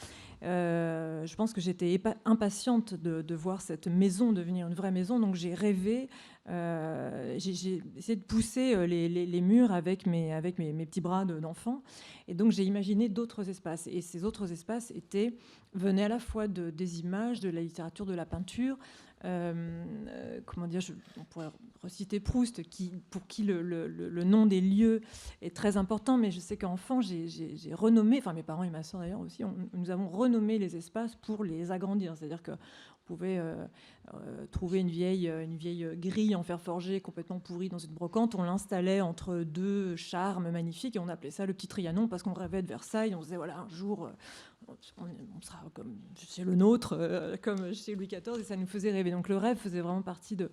Je pense que j'étais impatiente de voir cette maison devenir une vraie maison, donc j'ai rêvé, j'ai essayé de pousser les murs avec mes petits bras d'enfant, et donc j'ai imaginé d'autres espaces, et ces autres espaces venaient à la fois des images, de la littérature, de la peinture. On pourrait reciter Proust, pour qui le nom des lieux est très important, mais je sais qu'enfant, j'ai renommé, enfin mes parents et ma soeur d'ailleurs aussi, nous avons renommé les espaces pour les agrandir, c'est-à-dire qu'on pouvait trouver une vieille grille en fer forgé complètement pourrie dans une brocante, on l'installait entre deux charmes magnifiques et on appelait ça le petit Trianon parce qu'on rêvait de Versailles, on se disait voilà, un jour on sera comme chez le nôtre, comme chez Louis XIV, et ça nous faisait rêver. Donc le rêve faisait vraiment partie de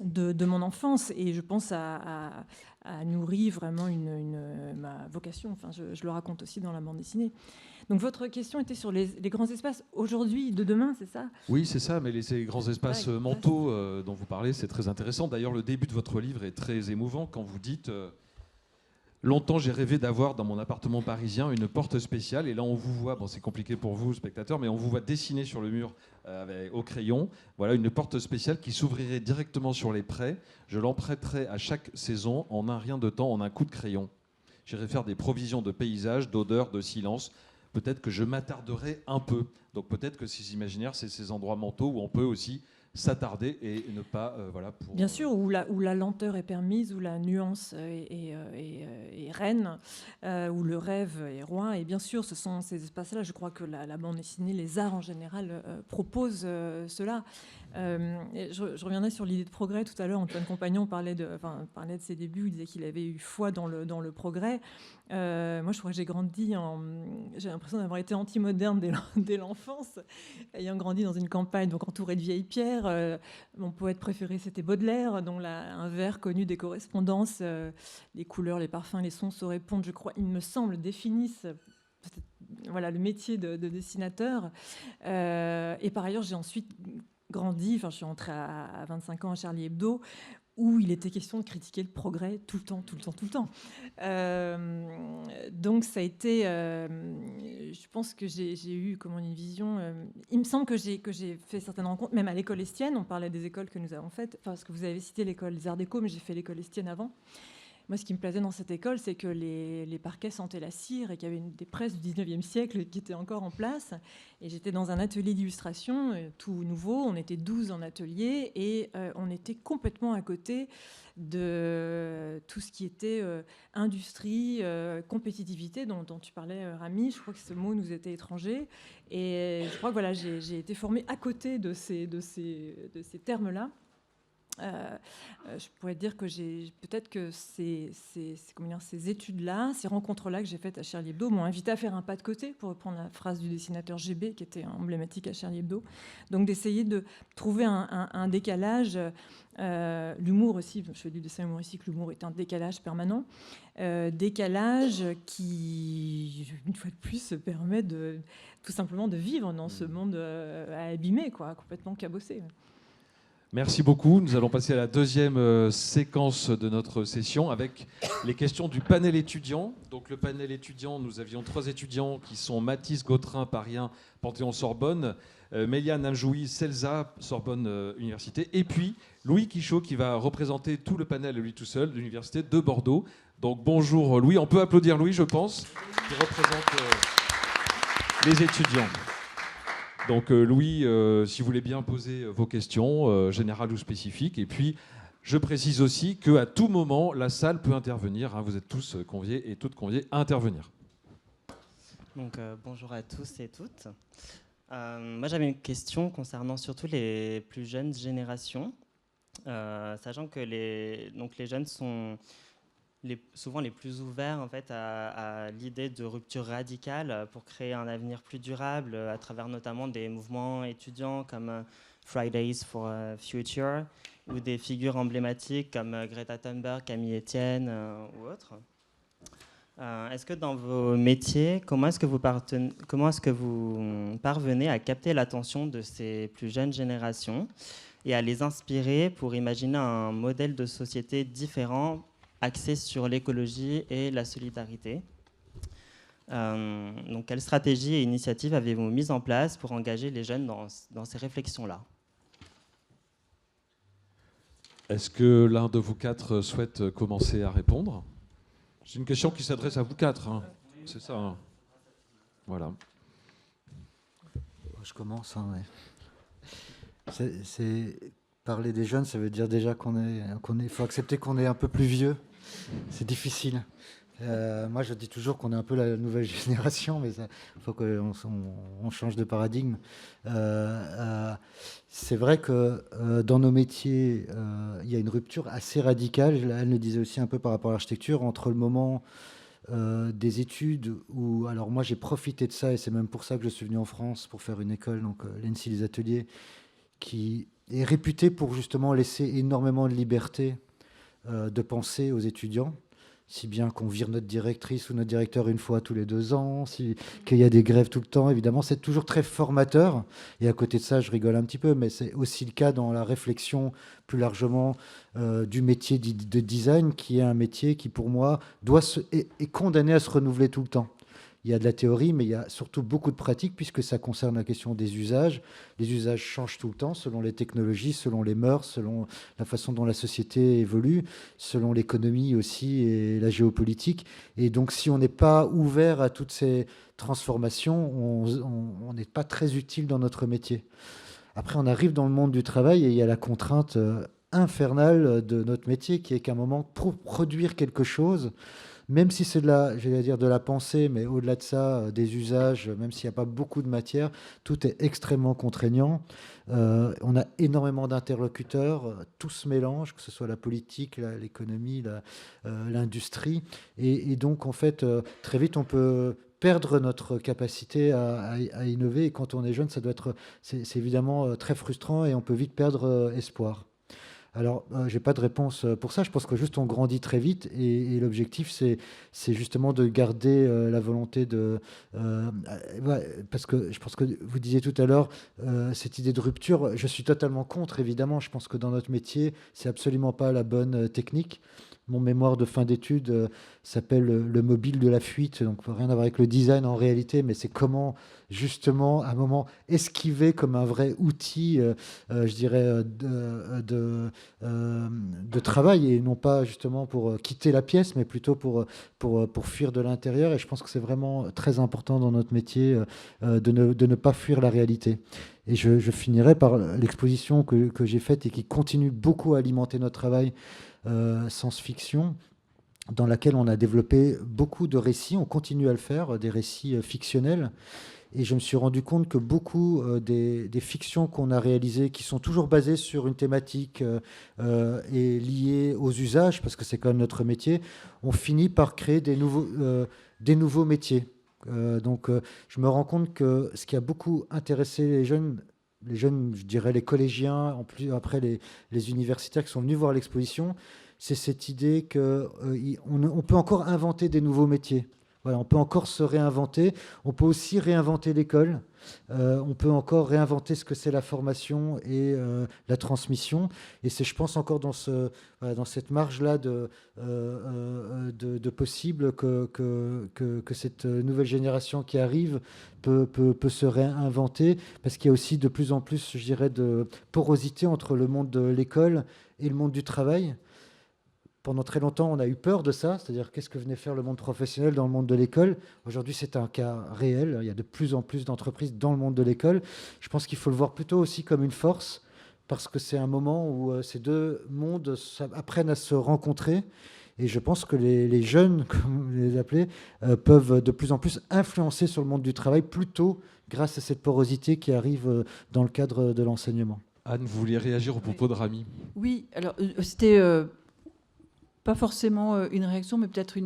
mon enfance, et je pense à a nourri vraiment ma vocation. Enfin, je le raconte aussi dans la bande dessinée. Donc votre question était sur les grands espaces aujourd'hui, de demain, c'est ça? Oui, c'est ça, mais ces grands espaces mentaux dont vous parlez, c'est très intéressant. D'ailleurs, le début de votre livre est très émouvant quand vous dites longtemps, j'ai rêvé d'avoir dans mon appartement parisien une porte spéciale. Et là, on vous voit, bon, c'est compliqué pour vous, spectateurs, mais on vous voit dessiner sur le mur au crayon. Voilà, une porte spéciale qui s'ouvrirait directement sur les prés. Je l'emprunterai à chaque saison en un rien de temps, en un coup de crayon. J'irai faire des provisions de paysages, d'odeurs, de silence. Peut-être que je m'attarderai un peu. Donc peut-être que ces imaginaires, c'est ces endroits mentaux où on peut aussi s'attarder et ne pas Bien sûr, où la lenteur est permise, où la nuance est reine, où le rêve est roi. Et bien sûr, ce sont ces espaces-là. Je crois que la bande dessinée, les arts en général, proposent cela. Je reviendrai sur l'idée de progrès. Tout à l'heure, Antoine Compagnon parlait de ses débuts. Il disait qu'il avait eu foi dans le progrès. Moi, je crois que j'ai l'impression d'avoir été anti-moderne dès l'enfance, ayant grandi dans une campagne donc entourée de vieilles pierres. Mon poète préféré, c'était Baudelaire, dont un vers connu des correspondances, les couleurs, les parfums, les sons se répondent, je crois, il me semble, définissent le métier de dessinateur. Et par ailleurs, j'ai ensuite grandi, je suis entrée à 25 ans à Charlie Hebdo, où il était question de critiquer le progrès tout le temps. Donc ça a été... je pense que j'ai eu une vision... il me semble que j'ai fait certaines rencontres, même à l'école Estienne, on parlait des écoles que nous avons faites, parce que vous avez cité l'école des Arts Déco, mais j'ai fait l'école Estienne avant. Moi, ce qui me plaisait dans cette école, c'est que les parquets sentaient la cire et qu'il y avait des presses du 19e siècle qui étaient encore en place. Et j'étais dans un atelier d'illustration tout nouveau. On était 12 en atelier et on était complètement à côté de tout ce qui était industrie, compétitivité dont tu parlais, Rami. Je crois que ce mot nous était étranger. Et je crois que j'ai été formée à côté de ces termes-là. Je pourrais dire que peut-être que ces études-là, ces rencontres-là que j'ai faites à Charlie Hebdo m'ont invité à faire un pas de côté, pour reprendre la phrase du dessinateur GB qui était emblématique à Charlie Hebdo. Donc d'essayer de trouver un décalage, l'humour aussi, je fais du dessin humoristique, l'humour est un décalage permanent, décalage qui, une fois de plus, permet tout simplement de vivre dans ce monde à abîmer, complètement cabossé. Merci beaucoup. Nous allons passer à la deuxième séquence de notre session avec les questions du panel étudiant. Donc le panel étudiant, nous avions 3 étudiants qui sont Mathis Gautrin, Parien, Panthéon-Sorbonne, Méliane Anjoui, Celsa, Sorbonne Université, et puis Louis Quichot qui va représenter tout le panel lui tout seul de l'Université de Bordeaux. Donc bonjour Louis, on peut applaudir Louis je pense, qui représente les étudiants. Donc Louis, si vous voulez bien poser vos questions, générales ou spécifiques. Et puis, je précise aussi qu'à tout moment, la salle peut intervenir. Hein, vous êtes tous conviés et toutes conviées à intervenir. Donc bonjour à tous et toutes. Moi, j'avais une question concernant surtout les plus jeunes générations, sachant que les jeunes sont souvent les plus ouverts en fait, à l'idée de rupture radicale pour créer un avenir plus durable à travers notamment des mouvements étudiants comme Fridays for Future ou des figures emblématiques comme Greta Thunberg, Camille Etienne ou autres. Est-ce que dans vos métiers, comment est-ce que vous parvenez à capter l'attention de ces plus jeunes générations et à les inspirer pour imaginer un modèle de société différent axé sur l'écologie et la solidarité? Donc, quelles stratégies et initiatives avez-vous mises en place pour engager les jeunes dans ces réflexions-là? Est-ce que l'un de vous 4 souhaite commencer à répondre? C'est une question qui s'adresse à vous 4. Hein. C'est ça. Hein. Voilà. Je commence. Hein, ouais. Parler des jeunes, ça veut dire déjà faut accepter qu'on est un peu plus vieux. C'est difficile. Moi, je dis toujours qu'on est un peu la nouvelle génération, mais il faut qu'on change de paradigme. C'est vrai que dans nos métiers, il y a une rupture assez radicale. Elle le disait aussi un peu par rapport à l'architecture, entre le moment des études où... Alors moi, j'ai profité de ça, et c'est même pour ça que je suis venu en France, pour faire une école, donc l'ENSI des ateliers, qui est réputée pour justement laisser énormément de liberté de penser aux étudiants, si bien qu'on vire notre directrice ou notre directeur une fois tous les 2 ans, qu'il y a des grèves tout le temps. Évidemment, c'est toujours très formateur. Et à côté de ça, je rigole un petit peu, mais c'est aussi le cas dans la réflexion plus largement du métier de design, qui est un métier qui, pour moi, est condamné à se renouveler tout le temps. Il y a de la théorie, mais il y a surtout beaucoup de pratiques, puisque ça concerne la question des usages. Les usages changent tout le temps, selon les technologies, selon les mœurs, selon la façon dont la société évolue, selon l'économie aussi et la géopolitique. Et donc, si on n'est pas ouvert à toutes ces transformations, on n'est pas très utile dans notre métier. Après, on arrive dans le monde du travail et il y a la contrainte infernale de notre métier, qui est qu'à un moment, pour produire quelque chose, même si c'est de la pensée, mais au-delà de ça, des usages, même s'il n'y a pas beaucoup de matière, tout est extrêmement contraignant. On a énormément d'interlocuteurs, tout se mélange, que ce soit la politique, l'économie, l'industrie. Et donc, en fait, très vite, on peut perdre notre capacité à innover. Et quand on est jeune, c'est évidemment très frustrant et on peut vite perdre espoir. Alors, je n'ai pas de réponse pour ça. Je pense que juste on grandit très vite et l'objectif, c'est justement de garder la volonté de... parce que je pense que vous disiez tout à l'heure, cette idée de rupture, je suis totalement contre, évidemment. Je pense que dans notre métier, c'est absolument pas la bonne technique. Mon mémoire de fin d'études s'appelle le mobile de la fuite, donc rien à voir avec le design en réalité, mais c'est comment justement à un moment esquiver comme un vrai outil, je dirais, de travail, et non pas justement pour quitter la pièce, mais plutôt pour fuir de l'intérieur. Et je pense que c'est vraiment très important dans notre métier de ne pas fuir la réalité. Et je finirai par l'exposition que j'ai faite et qui continue beaucoup à alimenter notre travail, science-fiction, dans laquelle on a développé beaucoup de récits. On continue à le faire, des récits fictionnels. Et je me suis rendu compte que beaucoup des fictions qu'on a réalisées, qui sont toujours basées sur une thématique et liées aux usages, parce que c'est quand même notre métier, on finit par créer des nouveaux métiers. Donc je me rends compte que ce qui a beaucoup intéressé les jeunes, je dirais les collégiens, en plus, après les universitaires qui sont venus voir l'exposition, c'est cette idée qu'on peut encore inventer des nouveaux métiers. Voilà, on peut encore se réinventer. On peut aussi réinventer l'école. On peut encore réinventer ce que c'est la formation et la transmission. Et c'est, je pense, encore dans cette marge-là de possible que cette nouvelle génération qui arrive peut se réinventer, parce qu'il y a aussi de plus en plus, je dirais, de porosité entre le monde de l'école et le monde du travail. Pendant très longtemps, on a eu peur de ça, c'est-à-dire qu'est-ce que venait faire le monde professionnel dans le monde de l'école. Aujourd'hui, c'est un cas réel. Il y a de plus en plus d'entreprises dans le monde de l'école. Je pense qu'il faut le voir plutôt aussi comme une force, parce que c'est un moment où ces deux mondes apprennent à se rencontrer. Et je pense que les jeunes, comme vous les appelez, peuvent de plus en plus influencer sur le monde du travail, plutôt grâce à cette porosité qui arrive dans le cadre de l'enseignement. Anne, vous vouliez réagir au propos de Rami? Oui, alors c'était... pas forcément une réaction, mais peut-être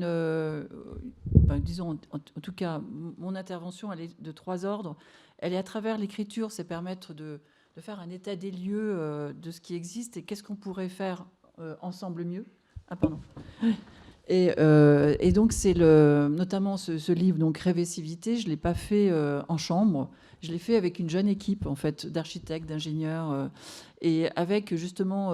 disons, en tout cas, mon intervention, elle est de 3 ordres. Elle est à travers l'écriture, c'est permettre de faire un état des lieux de ce qui existe et qu'est-ce qu'on pourrait faire ensemble mieux. Ah, pardon. Et donc, c'est notamment ce livre, donc Révessivité, je ne l'ai pas fait en chambre, je l'ai fait avec une jeune équipe, en fait, d'architectes, d'ingénieurs, et avec justement...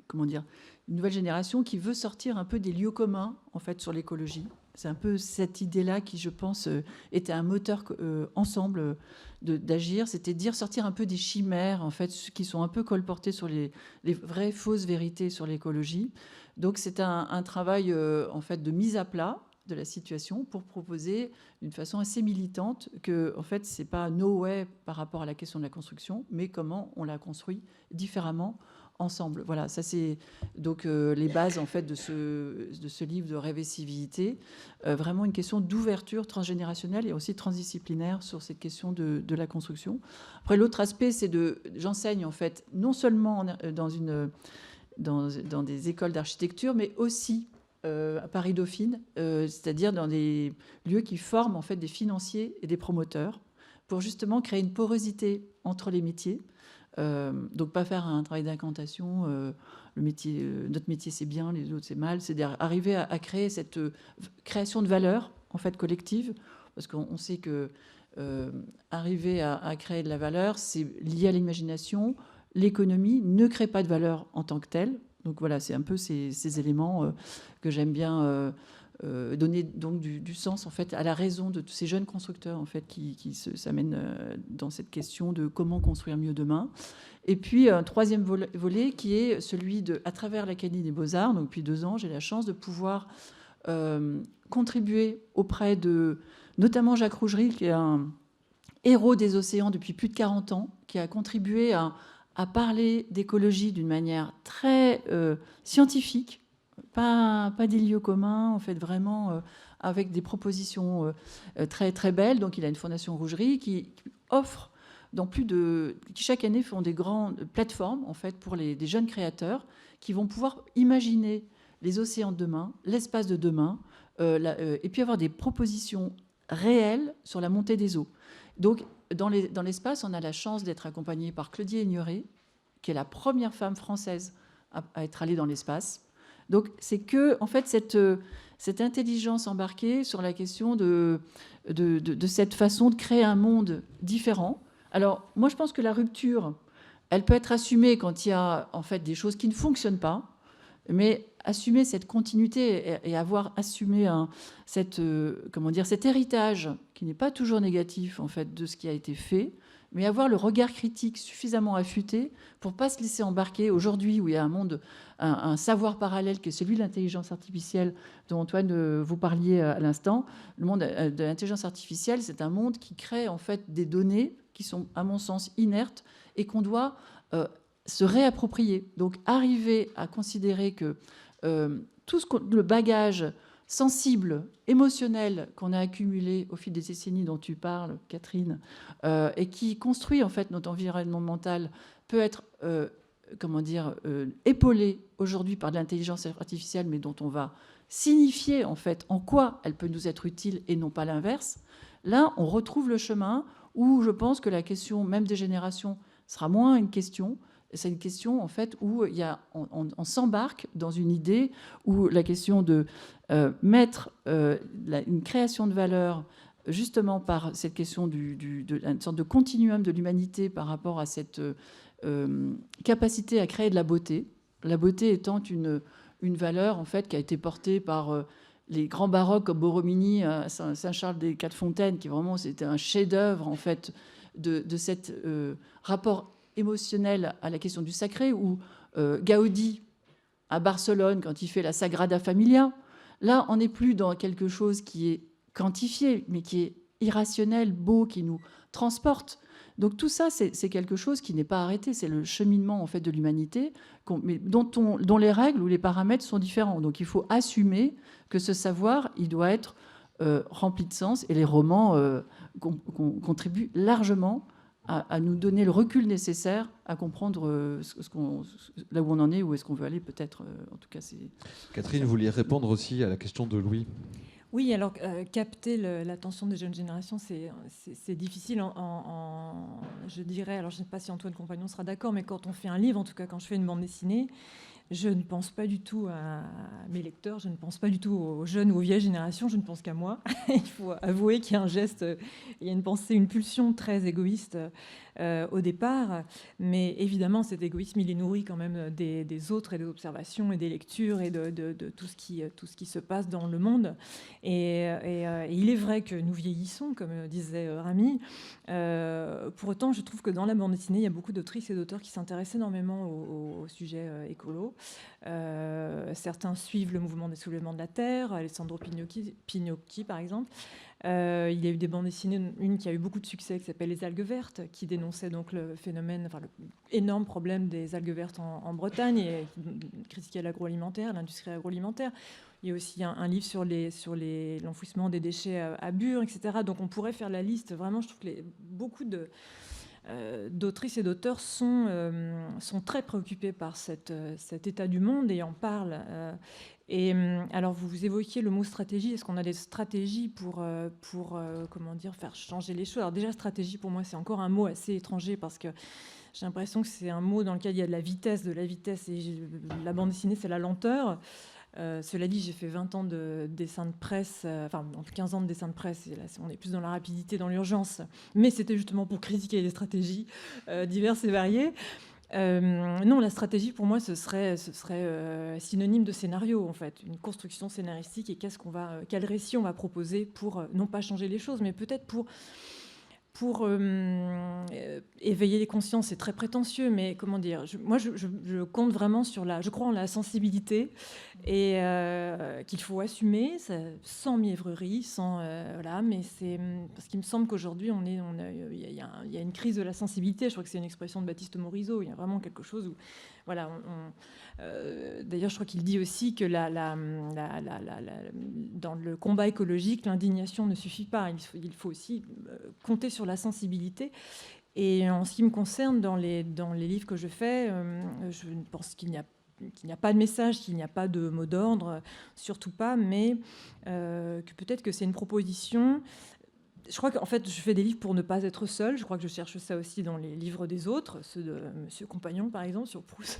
comment dire, une nouvelle génération qui veut sortir un peu des lieux communs en fait sur l'écologie. C'est un peu cette idée-là qui, je pense, était un moteur ensemble d'agir. C'était de dire sortir un peu des chimères en fait qui sont un peu colportées sur les vraies fausses vérités sur l'écologie. Donc c'est un travail en fait de mise à plat de la situation pour proposer d'une façon assez militante que en fait c'est pas no way par rapport à la question de la construction, mais comment on la construit différemment ensemble. Voilà, ça c'est donc les bases en fait de ce livre de Révessivité, vraiment une question d'ouverture transgénérationnelle et aussi transdisciplinaire sur cette question de la construction. Après l'autre aspect, c'est j'enseigne en fait non seulement dans des écoles d'architecture, mais aussi à Paris-Dauphine, c'est-à-dire dans des lieux qui forment en fait des financiers et des promoteurs pour justement créer une porosité entre les métiers, Donc pas faire un travail d'incantation, notre métier c'est bien, les autres c'est mal, c'est d'arriver à créer cette création de valeur en fait collective, parce qu'on sait que arriver à créer de la valeur, c'est lié à l'imagination. L'économie ne crée pas de valeur en tant que telle. Donc voilà, c'est un peu ces éléments que j'aime bien donner donc du sens en fait à la raison de tous ces jeunes constructeurs en fait qui s'amènent dans cette question de comment construire mieux demain. Et puis un troisième volet qui est celui à travers l'Académie des Beaux-Arts. Donc depuis 2 ans, j'ai la chance de pouvoir contribuer auprès de notamment Jacques Rougerie, qui est un héros des océans depuis plus de 40 ans, qui a contribué à parler d'écologie d'une manière très scientifique, pas des lieux communs, en fait, vraiment avec des propositions très, très belles. Donc, il a une fondation Rougerie qui offre, qui chaque année font des grandes plateformes, en fait, pour des jeunes créateurs qui vont pouvoir imaginer les océans de demain, l'espace de demain, et puis avoir des propositions réelles sur la montée des eaux. Donc, dans l'espace, on a la chance d'être accompagné par Claudie Aigneret, qui est la première femme française à être allée dans l'espace. Donc, c'est que, en fait, cette intelligence embarquée sur la question de cette façon de créer un monde différent. Alors, moi, je pense que la rupture, elle peut être assumée quand il y a, en fait, des choses qui ne fonctionnent pas, mais assumer cette continuité et avoir assumé cet héritage qui n'est pas toujours négatif en fait de ce qui a été fait, mais avoir le regard critique suffisamment affûté pour pas se laisser embarquer aujourd'hui où il y a un savoir parallèle qui est celui de l'intelligence artificielle dont Antoine vous parliez à l'instant. Le monde de l'intelligence artificielle, c'est un monde qui crée en fait des données qui sont à mon sens inertes et qu'on doit se réapproprier. Donc arriver à considérer que tout le bagage sensible, émotionnel qu'on a accumulé au fil des décennies dont tu parles, Catherine, et qui construit en fait notre environnement mental, peut être épaulé aujourd'hui par de l'intelligence artificielle, mais dont on va signifier en fait en quoi elle peut nous être utile et non pas l'inverse. Là, on retrouve le chemin où je pense que la question même des générations sera moins une question. C'est une question en fait où on s'embarque dans une idée où la question de mettre une création de valeur justement par cette question une sorte de continuum de l'humanité par rapport à cette capacité à créer de la beauté étant une valeur en fait qui a été portée par les grands baroques comme Borromini à Saint-Charles-des-Quatre-Fontaines, qui vraiment c'était un chef-d'œuvre en fait de cet rapport émotionnel à la question du sacré, ou Gaudi à Barcelone quand il fait la Sagrada Familia. Là, on n'est plus dans quelque chose qui est quantifié, mais qui est irrationnel, beau, qui nous transporte. Donc tout ça, c'est quelque chose qui n'est pas arrêté. C'est le cheminement en fait de l'humanité, mais dont les règles ou les paramètres sont différents. Donc il faut assumer que ce savoir, il doit être rempli de sens. Et les romans contribuent largement à nous donner le recul nécessaire à comprendre là où on en est, où est-ce qu'on veut aller, peut-être. En tout cas, c'est... Catherine, vous vouliez répondre aussi à la question de Louis. Oui, alors capter l'attention des jeunes générations, c'est difficile. Je dirais, alors je ne sais pas si Antoine Compagnon sera d'accord, mais quand on fait un livre, en tout cas quand je fais une bande dessinée, je ne pense pas du tout à mes lecteurs, je ne pense pas du tout aux jeunes ou aux vieilles générations, je ne pense qu'à moi. Il faut avouer qu'il y a un geste, il y a une pensée, une pulsion très égoïste au départ, mais évidemment cet égoïsme il est nourri quand même des autres et des observations et des lectures et de tout ce qui se passe dans le monde. Et il est vrai que nous vieillissons, comme disait Rami. Pour autant, je trouve que dans la bande dessinée, il y a beaucoup d'autrices et d'auteurs qui s'intéressent énormément au sujet écolo. Certains suivent le mouvement des soulèvements de la Terre, Alessandro Pignocchi par exemple. Il y a eu des bandes dessinées, une qui a eu beaucoup de succès qui s'appelle Les algues vertes, qui dénonçait donc le phénomène, l'énorme problème des algues vertes en Bretagne et qui critiquait l'agroalimentaire, l'industrie agroalimentaire. Il y a aussi un livre sur l'enfouissement des déchets à Bure, etc. Donc on pourrait faire la liste. Vraiment, je trouve que beaucoup d'autrices et d'auteurs sont très préoccupés par cet état du monde et en parlent. Alors, vous évoquiez le mot stratégie. Est-ce qu'on a des stratégies pour faire changer les choses? Alors déjà, stratégie, pour moi, c'est encore un mot assez étranger parce que j'ai l'impression que c'est un mot dans lequel il y a de la vitesse, et la bande dessinée, c'est la lenteur. Cela dit, j'ai fait 20 ans de dessin de presse, enfin 15 ans de dessin de presse, et là on est plus dans la rapidité, dans l'urgence, mais c'était justement pour critiquer les stratégies diverses et variées. Non, la stratégie pour moi ce serait synonyme de scénario, en fait, une construction scénaristique, et quel récit on va proposer pour non pas changer les choses, mais peut-être pour éveiller les consciences. C'est très prétentieux, mais comment dire, je compte vraiment je crois en la sensibilité, et qu'il faut assumer sans mièvrerie, voilà, mais c'est parce qu'il me semble qu'aujourd'hui il y a une crise de la sensibilité. Je crois que c'est une expression de Baptiste Morisot. Il y a vraiment quelque chose où, voilà, d'ailleurs, je crois qu'il dit aussi que dans le combat écologique, l'indignation ne suffit pas. Il faut aussi compter sur la sensibilité. Et en ce qui me concerne, dans les livres que je fais, je pense qu'il n'y a pas de message, qu'il n'y a pas de mot d'ordre, surtout pas, mais que peut-être que c'est une proposition. Je crois qu'en fait, je fais des livres pour ne pas être seule. Je crois que je cherche ça aussi dans les livres des autres, ceux de Monsieur Compagnon, par exemple, sur Proust.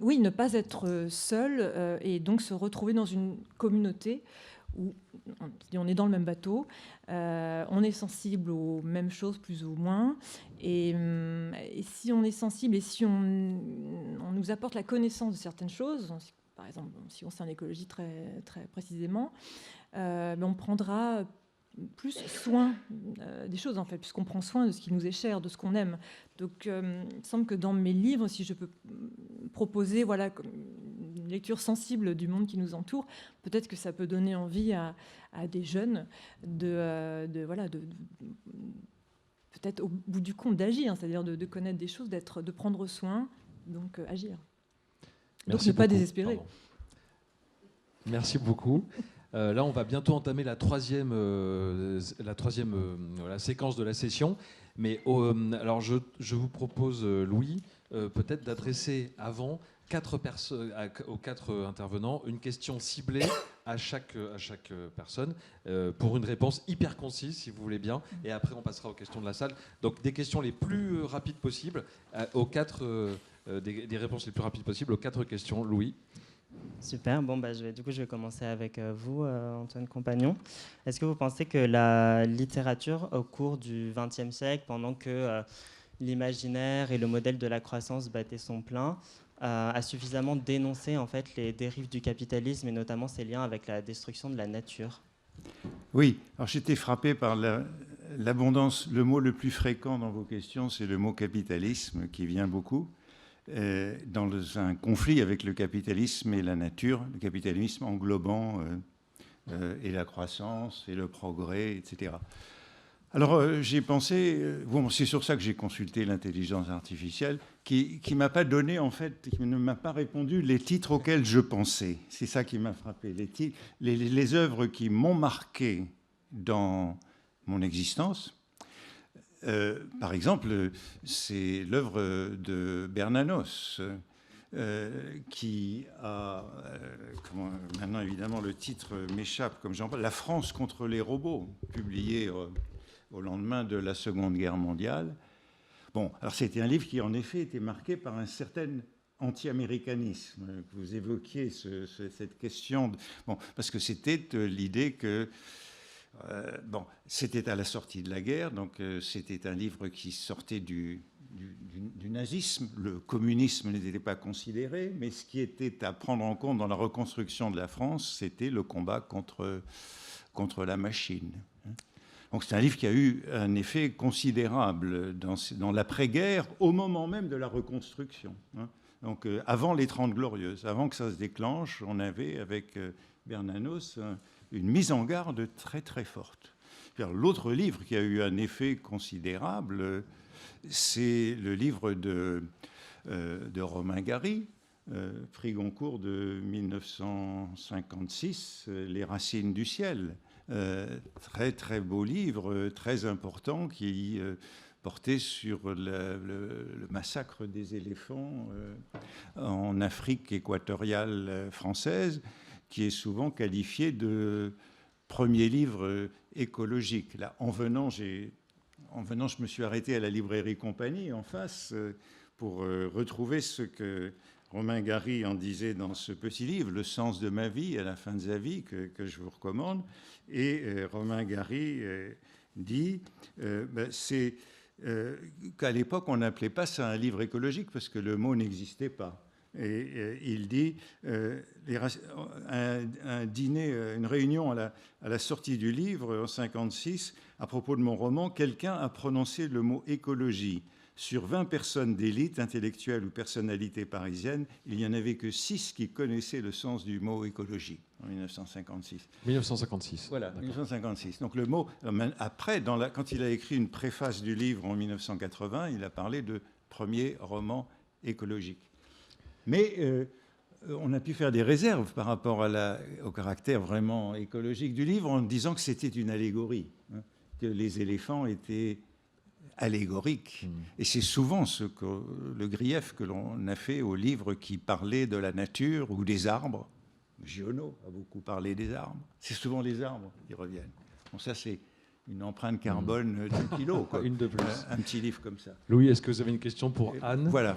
Oui, ne pas être seul, et donc se retrouver dans une communauté où on est dans le même bateau, on est sensible aux mêmes choses plus ou moins, et si on est sensible et si on nous apporte la connaissance de certaines choses, par exemple, si on sait en écologie très, très précisément, on prendra plus soin des choses, en fait, puisqu'on prend soin de ce qui nous est cher, de ce qu'on aime. Donc, il me semble que dans mes livres, si je peux proposer, voilà, une lecture sensible du monde qui nous entoure, peut-être que ça peut donner envie à des jeunes peut-être au bout du compte d'agir, c'est-à-dire de connaître des choses, de prendre soin, donc agir. Merci donc ne pas beaucoup. désespérer. Pardon. Merci beaucoup. Là, on va bientôt entamer la troisième séquence de la session. Mais alors, je vous propose, Louis, peut-être d'adresser avant aux quatre intervenants une question ciblée à chaque personne pour une réponse hyper concise, si vous voulez bien. Et après, on passera aux questions de la salle. Donc, des questions les plus rapides possibles des réponses les plus rapides possibles aux quatre questions. Louis. Super. Bon, je vais commencer avec vous, Antoine Compagnon. Est-ce que vous pensez que la littérature, au cours du XXe siècle, pendant que l'imaginaire et le modèle de la croissance battaient son plein, a suffisamment dénoncé en fait les dérives du capitalisme et notamment ses liens avec la destruction de la nature? Oui. Alors j'étais frappé par l'abondance. Le mot le plus fréquent dans vos questions, c'est le mot capitalisme, qui vient beaucoup. Dans un conflit avec le capitalisme et la nature, le capitalisme englobant et la croissance et le progrès, etc. Alors j'ai pensé, c'est sur ça que j'ai consulté l'intelligence artificielle, qui m'a pas donné, en fait, qui ne m'a pas répondu les titres auxquels je pensais. C'est ça qui m'a frappé. Les œuvres qui m'ont marqué dans mon existence. Par exemple, c'est l'œuvre de Bernanos, qui a, maintenant évidemment le titre m'échappe, comme j'en parle, La France contre les robots, publié au lendemain de la Seconde Guerre mondiale. Bon, alors c'était un livre qui en effet était marqué par un certain anti-américanisme. Vous évoquiez cette question, parce que c'était l'idée que c'était à la sortie de la guerre, donc c'était un livre qui sortait du nazisme. Le communisme n'était pas considéré, mais ce qui était à prendre en compte dans la reconstruction de la France, c'était le combat contre la machine. Donc c'est un livre qui a eu un effet considérable dans l'après-guerre, au moment même de la reconstruction. Donc avant les 30 Glorieuses, avant que ça se déclenche, on avait avec Bernanos une mise en garde très très forte. L'autre livre qui a eu un effet considérable, c'est le livre de Romain Gary, prix Goncourt de 1956, Les Racines du ciel. Très très beau livre, très important, qui portait sur le massacre des éléphants en Afrique équatoriale française, qui est souvent qualifié de premier livre écologique. Là, en venant, j'ai en venant, je me suis arrêté à la librairie Compagnie en face pour retrouver ce que Romain Gary en disait dans ce petit livre, Le sens de ma vie, à la fin de sa vie, que je vous recommande. Et Romain Gary dit qu'à l'époque, on n'appelait pas ça un livre écologique parce que le mot n'existait pas. Et il dit un dîner, une réunion à la sortie du livre en 1956, à propos de mon roman, quelqu'un a prononcé le mot écologie. Sur 20 personnes d'élite, intellectuelles ou personnalités parisiennes, il n'y en avait que 6 qui connaissaient le sens du mot écologie en 1956. 1956. Voilà, 1956. Donc le mot, après, quand il a écrit une préface du livre en 1980, il a parlé de premier roman écologique. Mais on a pu faire des réserves par rapport au caractère vraiment écologique du livre en disant que c'était une allégorie, hein, que les éléphants étaient allégoriques. Et c'est souvent le grief que l'on a fait aux livres qui parlaient de la nature ou des arbres. Giono a beaucoup parlé des arbres. C'est souvent les arbres qui reviennent. Bon, ça, c'est une empreinte carbone de kilo, quoi. Une de plus. Un petit livre comme ça. Louis, est-ce que vous avez une question pour Anne ? Voilà.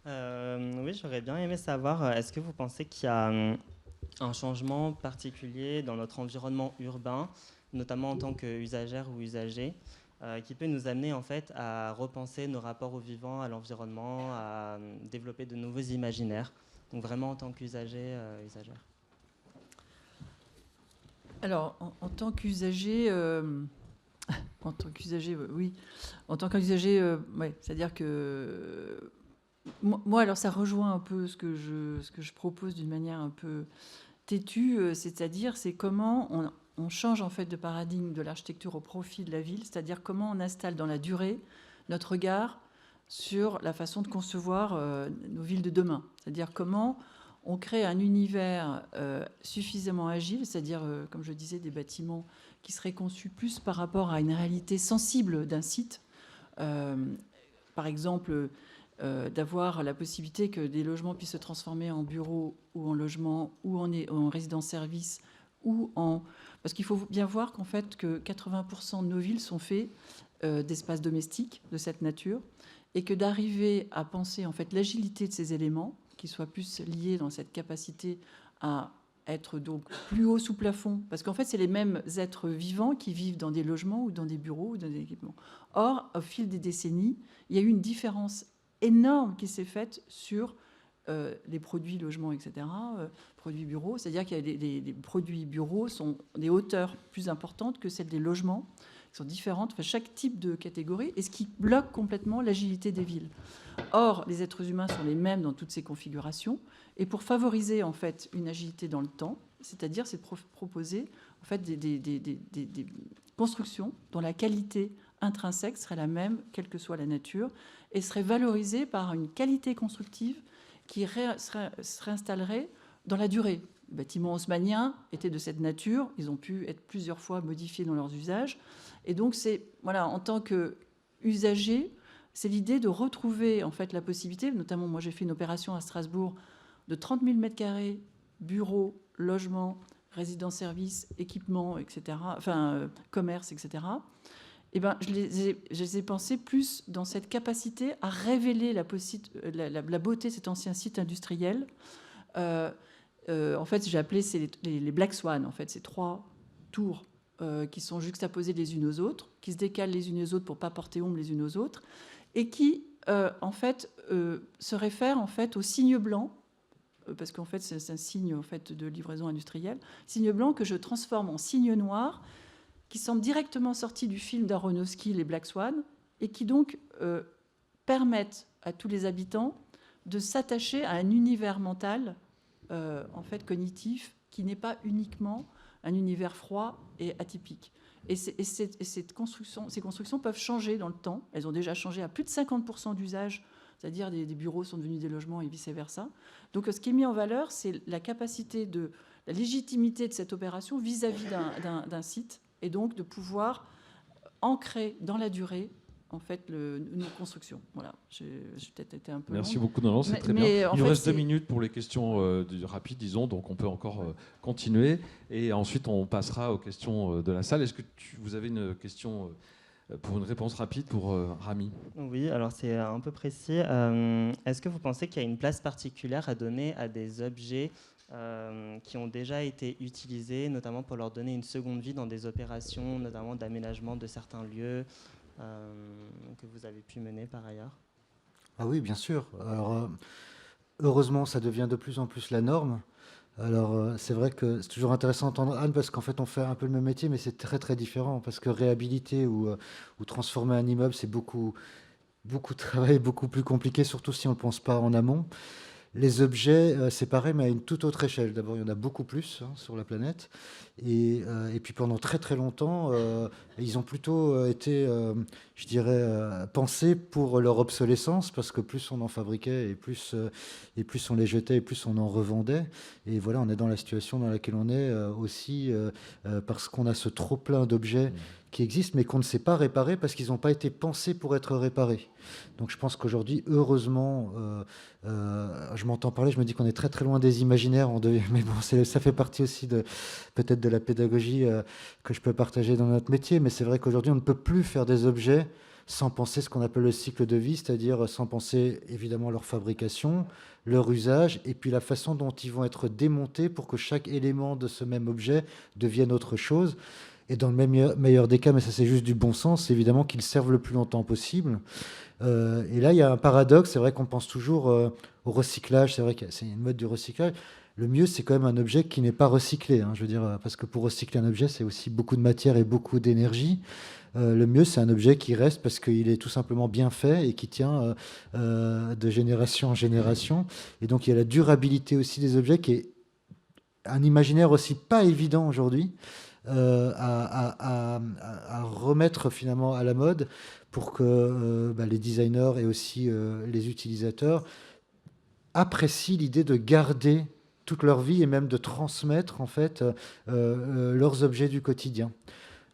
Oui, j'aurais bien aimé savoir, est-ce que vous pensez qu'il y a un changement particulier dans notre environnement urbain, notamment en tant qu'usagère ou usager, qui peut nous amener en fait à repenser nos rapports au vivant, à l'environnement, à développer de nouveaux imaginaires, donc vraiment en tant qu'usager, usagère. Alors, en tant qu'usager, oui. En tant qu'usager, ouais, c'est-à-dire que moi, alors ça rejoint un peu ce que je propose d'une manière un peu têtue, c'est-à-dire c'est comment on change en fait de paradigme de l'architecture au profit de la ville, c'est-à-dire comment on installe dans la durée notre regard sur la façon de concevoir nos villes de demain, c'est-à-dire comment on crée un univers suffisamment agile, c'est-à-dire, comme je disais, des bâtiments qui seraient conçus plus par rapport à une réalité sensible d'un site. Par exemple, d'avoir la possibilité que des logements puissent se transformer en bureaux ou en logements ou en résidence-service ou en... Parce qu'il faut bien voir qu'en fait, que 80% de nos villes sont faits d'espaces domestiques de cette nature et que d'arriver à penser en fait l'agilité de ces éléments qui soient plus liés dans cette capacité à être donc plus haut sous plafond, parce qu'en fait, c'est les mêmes êtres vivants qui vivent dans des logements ou dans des bureaux ou dans des équipements. Or, au fil des décennies, il y a eu une différence énorme qui s'est faite sur les produits logements, etc., produits bureaux. C'est-à-dire qu'il y a les produits bureaux sont des hauteurs plus importantes que celles des logements, qui sont différentes, enfin, chaque type de catégorie, et ce qui bloque complètement l'agilité des villes. Or, les êtres humains sont les mêmes dans toutes ces configurations, et pour favoriser en fait une agilité dans le temps, c'est-à-dire c'est de proposer en fait des constructions dont la qualité intrinsèque serait la même, quelle que soit la nature, et serait valorisée par une qualité constructive qui se réinstallerait dans la durée. Les bâtiments haussmanniens étaient de cette nature, ils ont pu être plusieurs fois modifiés dans leurs usages, et donc c'est, voilà, en tant qu'usager, c'est l'idée de retrouver en fait la possibilité, notamment moi j'ai fait une opération à Strasbourg de 30 000 m², bureaux, logements, résidence-service, équipements, etc., enfin commerce, etc., eh ben, je les ai pensés plus dans cette capacité à révéler la beauté de cet ancien site industriel. En fait, j'ai appelé les Black Swan, en fait, ces 3 tours qui sont juxtaposées les unes aux autres, qui se décalent les unes aux autres pour ne pas porter ombre les unes aux autres, et qui, en fait, se réfèrent en fait, au signe blanc, parce qu'en fait, c'est un signe en fait, de livraison industrielle, signe blanc que je transforme en signe noir, qui semble directement sorti du film d'Aronofsky, les Black Swan, et qui donc permettent à tous les habitants de s'attacher à un univers mental, en fait cognitif, qui n'est pas uniquement un univers froid et atypique. Et ces constructions peuvent changer dans le temps. Elles ont déjà changé à plus de 50% d'usage, c'est-à-dire des bureaux sont devenus des logements et vice-versa. Donc ce qui est mis en valeur, c'est la capacité la légitimité de cette opération vis-à-vis d'un site, et donc de pouvoir ancrer dans la durée en fait nos constructions. Voilà, j'ai peut-être été un peu Merci longue. beaucoup. Non, c'est très bien. Il nous reste 2 minutes pour les questions rapides, disons, donc on peut encore continuer. Et ensuite, on passera aux questions de la salle. Est-ce que vous avez une question Pour une réponse rapide pour Rami. Oui, alors c'est un peu précis. Est-ce que vous pensez qu'il y a une place particulière à donner à des objets qui ont déjà été utilisés, notamment pour leur donner une seconde vie dans des opérations, notamment d'aménagement de certains lieux que vous avez pu mener par ailleurs? Ah oui, bien sûr. Alors, heureusement, ça devient de plus en plus la norme. Alors, c'est vrai que c'est toujours intéressant d'entendre Anne parce qu'en fait, on fait un peu le même métier, mais c'est très très différent parce que réhabiliter ou transformer un immeuble, c'est beaucoup de travail, beaucoup plus compliqué, surtout si on ne le pense pas en amont. Les objets, c'est pareil, mais à une toute autre échelle. D'abord, il y en a beaucoup plus sur la planète. Et puis pendant très très longtemps, ils ont plutôt été, je dirais, pensés pour leur obsolescence, parce que plus on en fabriquait et plus on les jetait et plus on en revendait. Et voilà, on est dans la situation dans laquelle on est aussi parce qu'on a ce trop-plein d'objets qui existent, mais qu'on ne sait pas réparer parce qu'ils n'ont pas été pensés pour être réparés. Donc je pense qu'aujourd'hui, heureusement, je m'entends parler, je me dis qu'on est très très loin des imaginaires, mais bon, ça fait partie aussi peut-être de la pédagogie que je peux partager dans notre métier, mais c'est vrai qu'aujourd'hui, on ne peut plus faire des objets sans penser ce qu'on appelle le cycle de vie, c'est-à-dire sans penser évidemment leur fabrication, leur usage, et puis la façon dont ils vont être démontés pour que chaque élément de ce même objet devienne autre chose. Et dans le meilleur des cas, mais ça c'est juste du bon sens, évidemment qu'ils servent le plus longtemps possible. Et là, il y a un paradoxe, c'est vrai qu'on pense toujours au recyclage, c'est vrai que c'est une mode du recyclage. Le mieux, c'est quand même un objet qui n'est pas recyclé, hein, je veux dire, parce que pour recycler un objet, c'est aussi beaucoup de matière et beaucoup d'énergie. Le mieux, c'est un objet qui reste parce qu'il est tout simplement bien fait et qui tient de génération en génération. Et donc, il y a la durabilité aussi des objets qui est un imaginaire aussi pas évident aujourd'hui. À remettre finalement à la mode pour que les designers et aussi les utilisateurs apprécient l'idée de garder toute leur vie et même de transmettre en fait leurs objets du quotidien.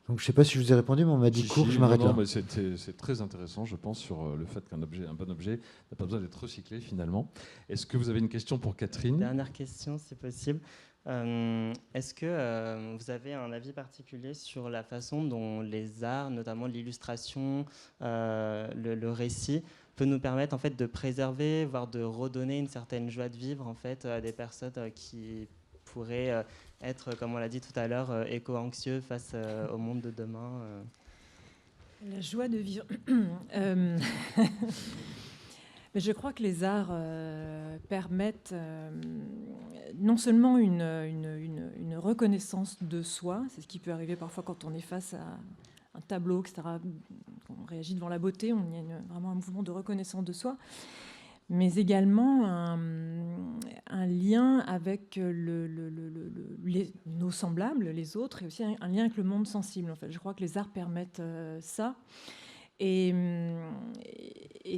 Donc je ne sais pas si je vous ai répondu, mais on m'a dit court, je m'arrête là. Non, mais c'est très intéressant, je pense, sur le fait qu'un bon objet n'a pas besoin d'être recyclé finalement. Est-ce que vous avez une question pour Catherine ? Dernière question, si possible. Est-ce que vous avez un avis particulier sur la façon dont les arts, notamment l'illustration, le récit, peut nous permettre en fait de préserver, voire de redonner une certaine joie de vivre en fait à des personnes qui pourraient être, comme on l'a dit tout à l'heure, éco-anxieux face au monde de demain La joie de vivre. Mais je crois que les arts permettent non seulement une reconnaissance de soi, c'est ce qui peut arriver parfois quand on est face à un tableau, etc., on réagit devant la beauté, il y a vraiment un mouvement de reconnaissance de soi, mais également un lien avec nos semblables, les autres, et aussi un lien avec le monde sensible. En fait. Je crois que les arts permettent ça. Et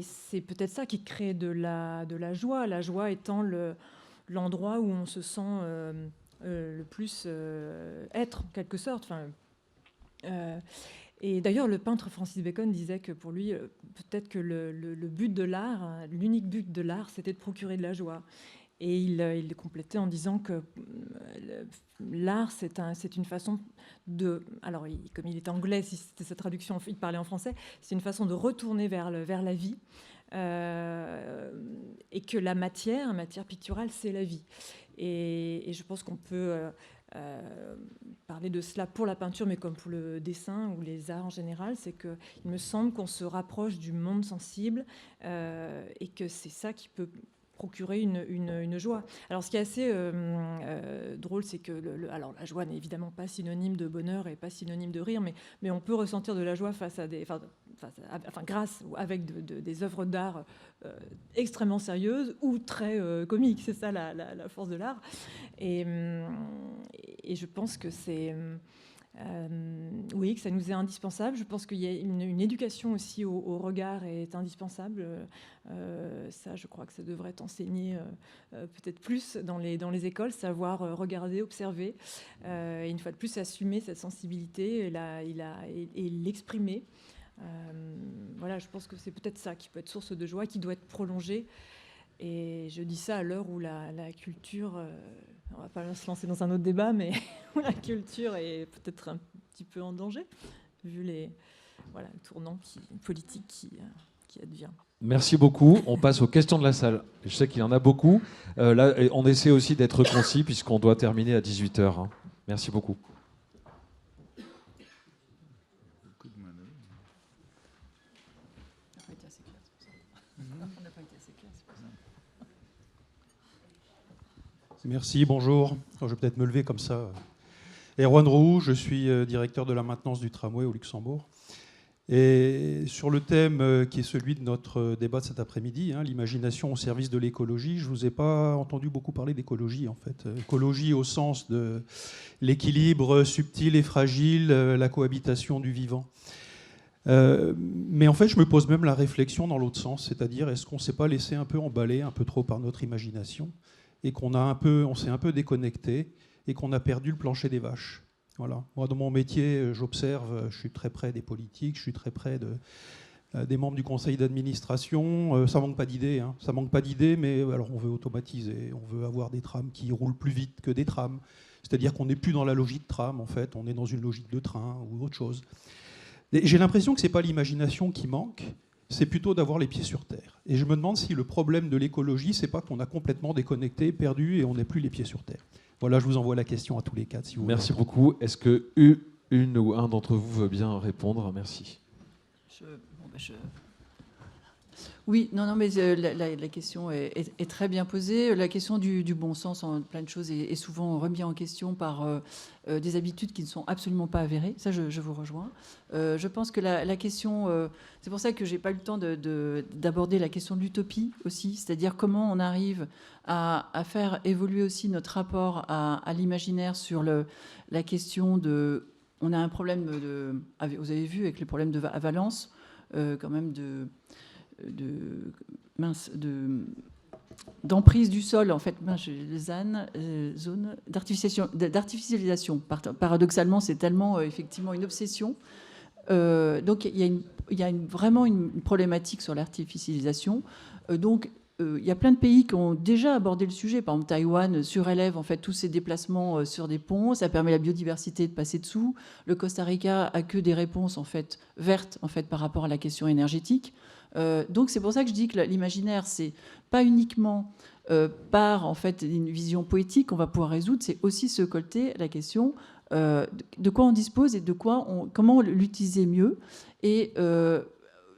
c'est peut-être ça qui crée de la joie. La joie étant l'endroit où on se sent le plus être, en quelque sorte. Et d'ailleurs, le peintre Francis Bacon disait que pour lui, peut-être que le but de l'art, l'unique but de l'art, c'était de procurer de la joie. Et il complétait en disant que l'art, c'est une façon de... Alors, comme il est anglais, si c'était sa traduction, il parlait en français, c'est une façon de retourner vers la vie. Et que la matière picturale, c'est la vie. Et je pense qu'on peut parler de cela pour la peinture, mais comme pour le dessin ou les arts en général, c'est qu'il me semble qu'on se rapproche du monde sensible et que c'est ça qui peut procurer une joie. Alors, ce qui est assez drôle, c'est que alors, la joie n'est évidemment pas synonyme de bonheur et pas synonyme de rire, mais on peut ressentir de la joie face à grâce ou avec des œuvres d'art extrêmement sérieuses ou très comiques. C'est ça la force de l'art. Et je pense que c'est... oui, que ça nous est indispensable. Je pense qu'il y a une éducation aussi au regard est indispensable. Ça, je crois que ça devrait être enseigné peut-être plus dans les écoles, savoir regarder, observer, et une fois de plus assumer cette sensibilité et l'exprimer. Voilà, je pense que c'est peut-être ça qui peut être source de joie, qui doit être prolongée. Et je dis ça à l'heure où la culture... on ne va pas se lancer dans un autre débat, mais où la culture est peut-être un petit peu en danger, vu voilà, le tournant politique qui advient. Merci beaucoup. On passe aux questions de la salle. Je sais qu'il y en a beaucoup. Là, on essaie aussi d'être concis puisqu'on doit terminer à 18h. Merci beaucoup. Merci, bonjour. Je vais peut-être me lever comme ça. Erwan Roux, je suis directeur de la maintenance du tramway au Luxembourg. Et sur le thème qui est celui de notre débat de cet après-midi, l'imagination au service de l'écologie, je ne vous ai pas entendu beaucoup parler d'écologie, en fait. Écologie au sens de l'équilibre subtil et fragile, la cohabitation du vivant. Mais en fait, je me pose même la réflexion dans l'autre sens, c'est-à-dire est-ce qu'on ne s'est pas laissé un peu emballer un peu trop par notre imagination et on s'est un peu déconnecté et qu'on a perdu le plancher des vaches. Voilà. Moi, dans mon métier, j'observe, je suis très près des politiques, je suis très près des membres du conseil d'administration. Ça manque pas d'idées, ça manque pas d'idées, mais alors on veut automatiser, on veut avoir des trams qui roulent plus vite que des trams. C'est-à-dire qu'on n'est plus dans la logique tram, en fait, on est dans une logique de train ou autre chose. Et j'ai l'impression que c'est pas l'imagination qui manque, c'est plutôt d'avoir les pieds sur terre. Et je me demande si le problème de l'écologie, c'est pas qu'on a complètement déconnecté, perdu et on n'est plus les pieds sur terre. Voilà, je vous envoie la question à tous les quatre. Si vous Merci beaucoup. Est-ce que une ou un d'entre vous veut bien répondre? Merci. Oui, non, mais la question est très bien posée. La question du bon sens en plein de choses est souvent remise en question par des habitudes qui ne sont absolument pas avérées. Ça, je vous rejoins. Je pense que la question... c'est pour ça que je n'ai pas eu le temps d'aborder la question de l'utopie aussi, c'est-à-dire comment on arrive à faire évoluer aussi notre rapport à l'imaginaire sur la question de... On a un problème vous avez vu avec les problèmes à Valence, quand même d'emprise du sol, en fait, zone d'artificialisation. Paradoxalement, c'est tellement effectivement une obsession. Donc il y a vraiment une problématique sur l'artificialisation. Donc il y a plein de pays qui ont déjà abordé le sujet. Par exemple, Taïwan surélève en fait tous ces déplacements sur des ponts. Ça permet à la biodiversité de passer dessous. Le Costa Rica a que des réponses en fait vertes en fait par rapport à la question énergétique. Donc c'est pour ça que je dis que l'imaginaire, c'est pas uniquement par en fait une vision poétique qu'on va pouvoir résoudre, c'est aussi se colter la question de quoi on dispose et comment l'utiliser mieux, et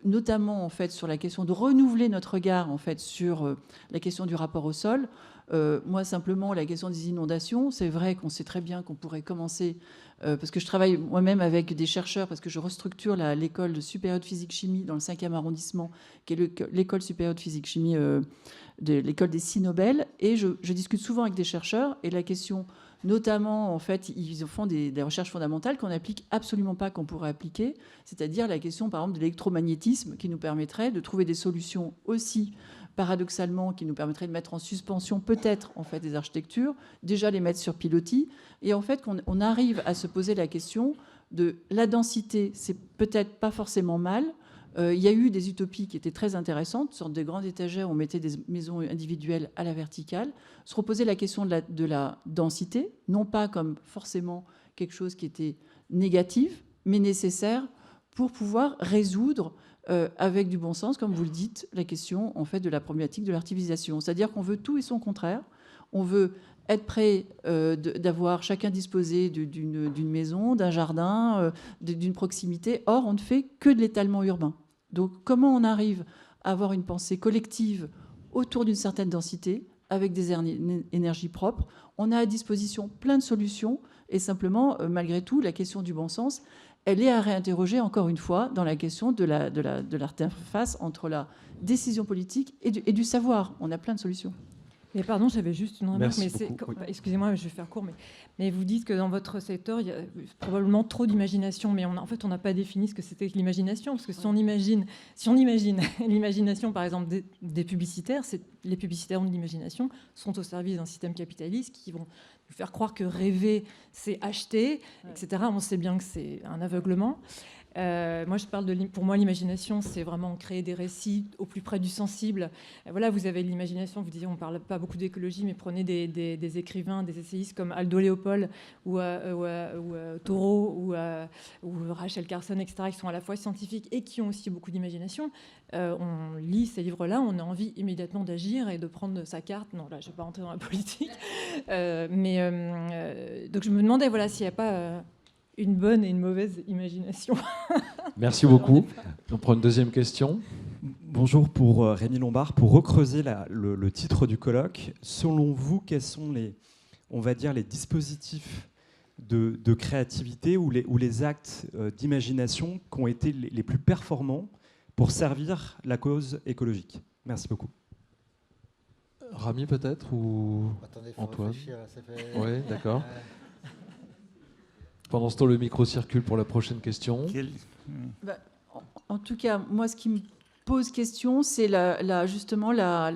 notamment en fait sur la question de renouveler notre regard en fait sur la question du rapport au sol. Moi simplement la question des inondations, c'est vrai qu'on sait très bien qu'on pourrait commencer parce que je travaille moi-même avec des chercheurs, parce que je restructure l'école supérieure de physique-chimie dans le 5e arrondissement, qui est l'école supérieure de physique-chimie de l'école des 6 Nobel. Et je discute souvent avec des chercheurs, et la question, notamment, en fait, ils font des recherches fondamentales qu'on n'applique absolument pas, qu'on pourrait appliquer, c'est-à-dire la question, par exemple, de l'électromagnétisme, qui nous permettrait de trouver des solutions aussi, paradoxalement, qui nous permettrait de mettre en suspension peut-être en fait des architectures, déjà les mettre sur pilotis, et en fait qu'on arrive à se poser la question de la densité. C'est peut-être pas forcément mal. Il y a eu des utopies qui étaient très intéressantes, sorte de grandes étagères où on mettait des maisons individuelles à la verticale. Se reposer la question de la densité, non pas comme forcément quelque chose qui était négatif, mais nécessaire pour pouvoir résoudre avec du bon sens, comme vous le dites, la question en fait de la problématique de l'artificialisation. C'est-à-dire qu'on veut tout et son contraire. On veut être prêt d'avoir chacun disposé d'une maison, d'un jardin, d'une proximité. Or, on ne fait que de l'étalement urbain. Donc, comment on arrive à avoir une pensée collective autour d'une certaine densité, avec des énergies propres? On a à disposition plein de solutions, et simplement, malgré tout, la question du bon sens, elle est à réinterroger encore une fois dans la question de l'interface entre la décision politique et du savoir. On a plein de solutions. Mais pardon, j'avais juste une remarque. Oui. Excusez-moi, je vais faire court. Mais vous dites que dans votre secteur, il y a probablement trop d'imagination. Mais en fait, on n'a pas défini ce que c'était que l'imagination. Parce que si on imagine l'imagination, par exemple, des publicitaires, les publicitaires ont de l'imagination, sont au service d'un système capitaliste qui vont nous faire croire que rêver, c'est acheter, etc. On sait bien que c'est un aveuglement. Moi, pour moi, l'imagination, c'est vraiment créer des récits au plus près du sensible. Voilà, vous avez l'imagination, vous disiez, on ne parle pas beaucoup d'écologie, mais prenez des écrivains, des essayistes comme Aldo Leopold ou Thoreau ou Rachel Carson, etc., qui sont à la fois scientifiques et qui ont aussi beaucoup d'imagination. On lit ces livres-là, on a envie immédiatement d'agir et de prendre sa carte. Non, là, je ne vais pas rentrer dans la politique. Donc, je me demandais s'il n'y a pas une bonne et une mauvaise imagination. Merci beaucoup. On prend une deuxième question. Bonjour, pour Rémi Lombard. Pour recreuser le titre du colloque, selon vous, quels sont les dispositifs de créativité ou les actes d'imagination qui ont été les plus performants pour servir la cause écologique? Merci beaucoup. Rami peut-être ou Attendez, faut Antoine. réfléchir, ça fait- Oui, d'accord. Pendant ce temps, le micro circule pour la prochaine question. En tout cas, moi, ce qui me pose question, c'est justement la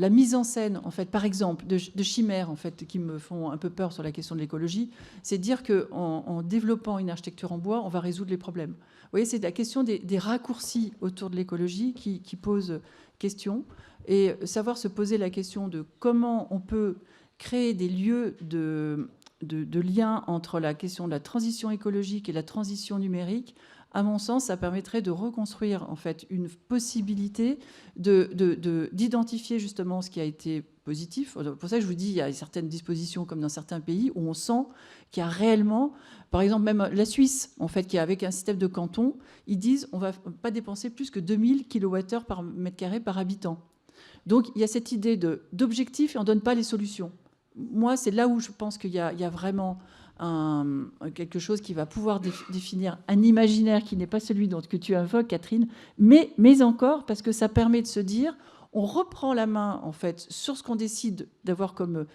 mise en scène, en fait, par exemple, de chimères, en fait, qui me font un peu peur sur la question de l'écologie. C'est dire qu'en développant une architecture en bois, on va résoudre les problèmes. Vous voyez, c'est la question des raccourcis autour de l'écologie qui pose question. Et savoir se poser la question de comment on peut créer des lieux de lien entre la question de la transition écologique et la transition numérique. À mon sens, ça permettrait de reconstruire en fait une possibilité d'identifier justement ce qui a été positif. Pour ça, je vous dis, il y a certaines dispositions comme dans certains pays où on sent qu'il y a réellement, par exemple même la Suisse, en fait, qui est avec un système de cantons, ils disent on va pas dépenser plus que 2000 kWh par mètre carré par habitant. Donc il y a cette idée d'objectif et on ne donne pas les solutions. Moi, c'est là où je pense qu'il y a vraiment quelque chose qui va pouvoir définir un imaginaire qui n'est pas celui que tu invoques, Catherine, mais encore parce que ça permet de se dire, on reprend la main en fait sur ce qu'on décide d'avoir comme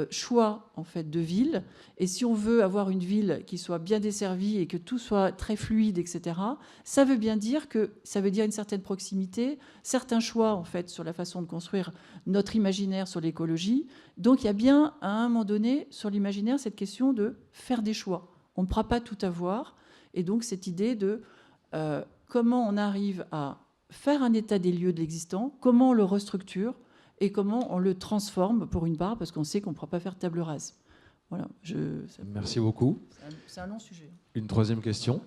choix en fait de ville. Et si on veut avoir une ville qui soit bien desservie et que tout soit très fluide, etc., ça veut dire une certaine proximité, certains choix en fait sur la façon de construire notre imaginaire sur l'écologie. Donc il y a bien à un moment donné sur l'imaginaire cette question de faire des choix. On ne pourra pas tout avoir. Et donc cette idée de comment on arrive à faire un état des lieux de l'existant, comment on le restructure, et comment on le transforme pour une part, parce qu'on sait qu'on ne pourra pas faire table rase. Voilà. Merci beaucoup. C'est un long sujet. Une troisième question.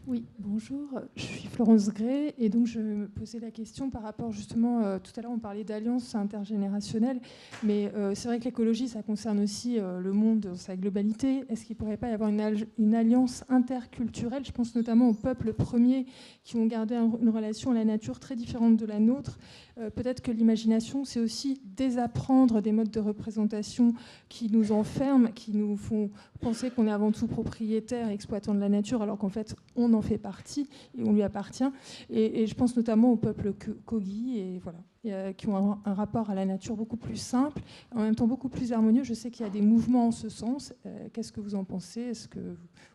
Oui, bonjour, je suis Florence Gray et donc je me posais la question par rapport justement, tout à l'heure on parlait d'alliance intergénérationnelle, mais c'est vrai que l'écologie ça concerne aussi le monde dans sa globalité. Est-ce qu'il ne pourrait pas y avoir une alliance interculturelle? Je pense notamment aux peuples premiers qui ont gardé une relation à la nature très différente de la nôtre. Peut-être que l'imagination c'est aussi désapprendre des modes de représentation qui nous enferment, qui nous font penser qu'on est avant tout propriétaire et exploitant de la nature alors qu'en fait on en fait partie et on lui appartient. Et je pense notamment au peuple Kogi et voilà, qui ont un rapport à la nature beaucoup plus simple, en même temps beaucoup plus harmonieux. Je sais qu'il y a des mouvements en ce sens. Qu'est-ce que vous en pensez? Est-ce que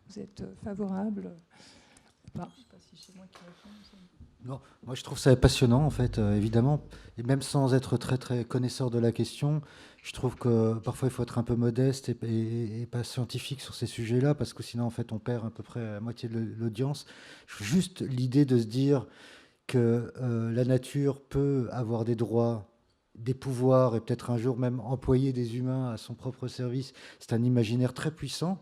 vous êtes favorable ou pas? Je sais pas si c'est moi qui réponds. Non, moi je trouve ça passionnant en fait, évidemment, et même sans être très très connaisseur de la question, je trouve que parfois il faut être un peu modeste et pas scientifique sur ces sujets-là, parce que sinon en fait on perd à peu près la moitié de l'audience. Juste l'idée de se dire que la nature peut avoir des droits, des pouvoirs et peut-être un jour même employer des humains à son propre service, c'est un imaginaire très puissant.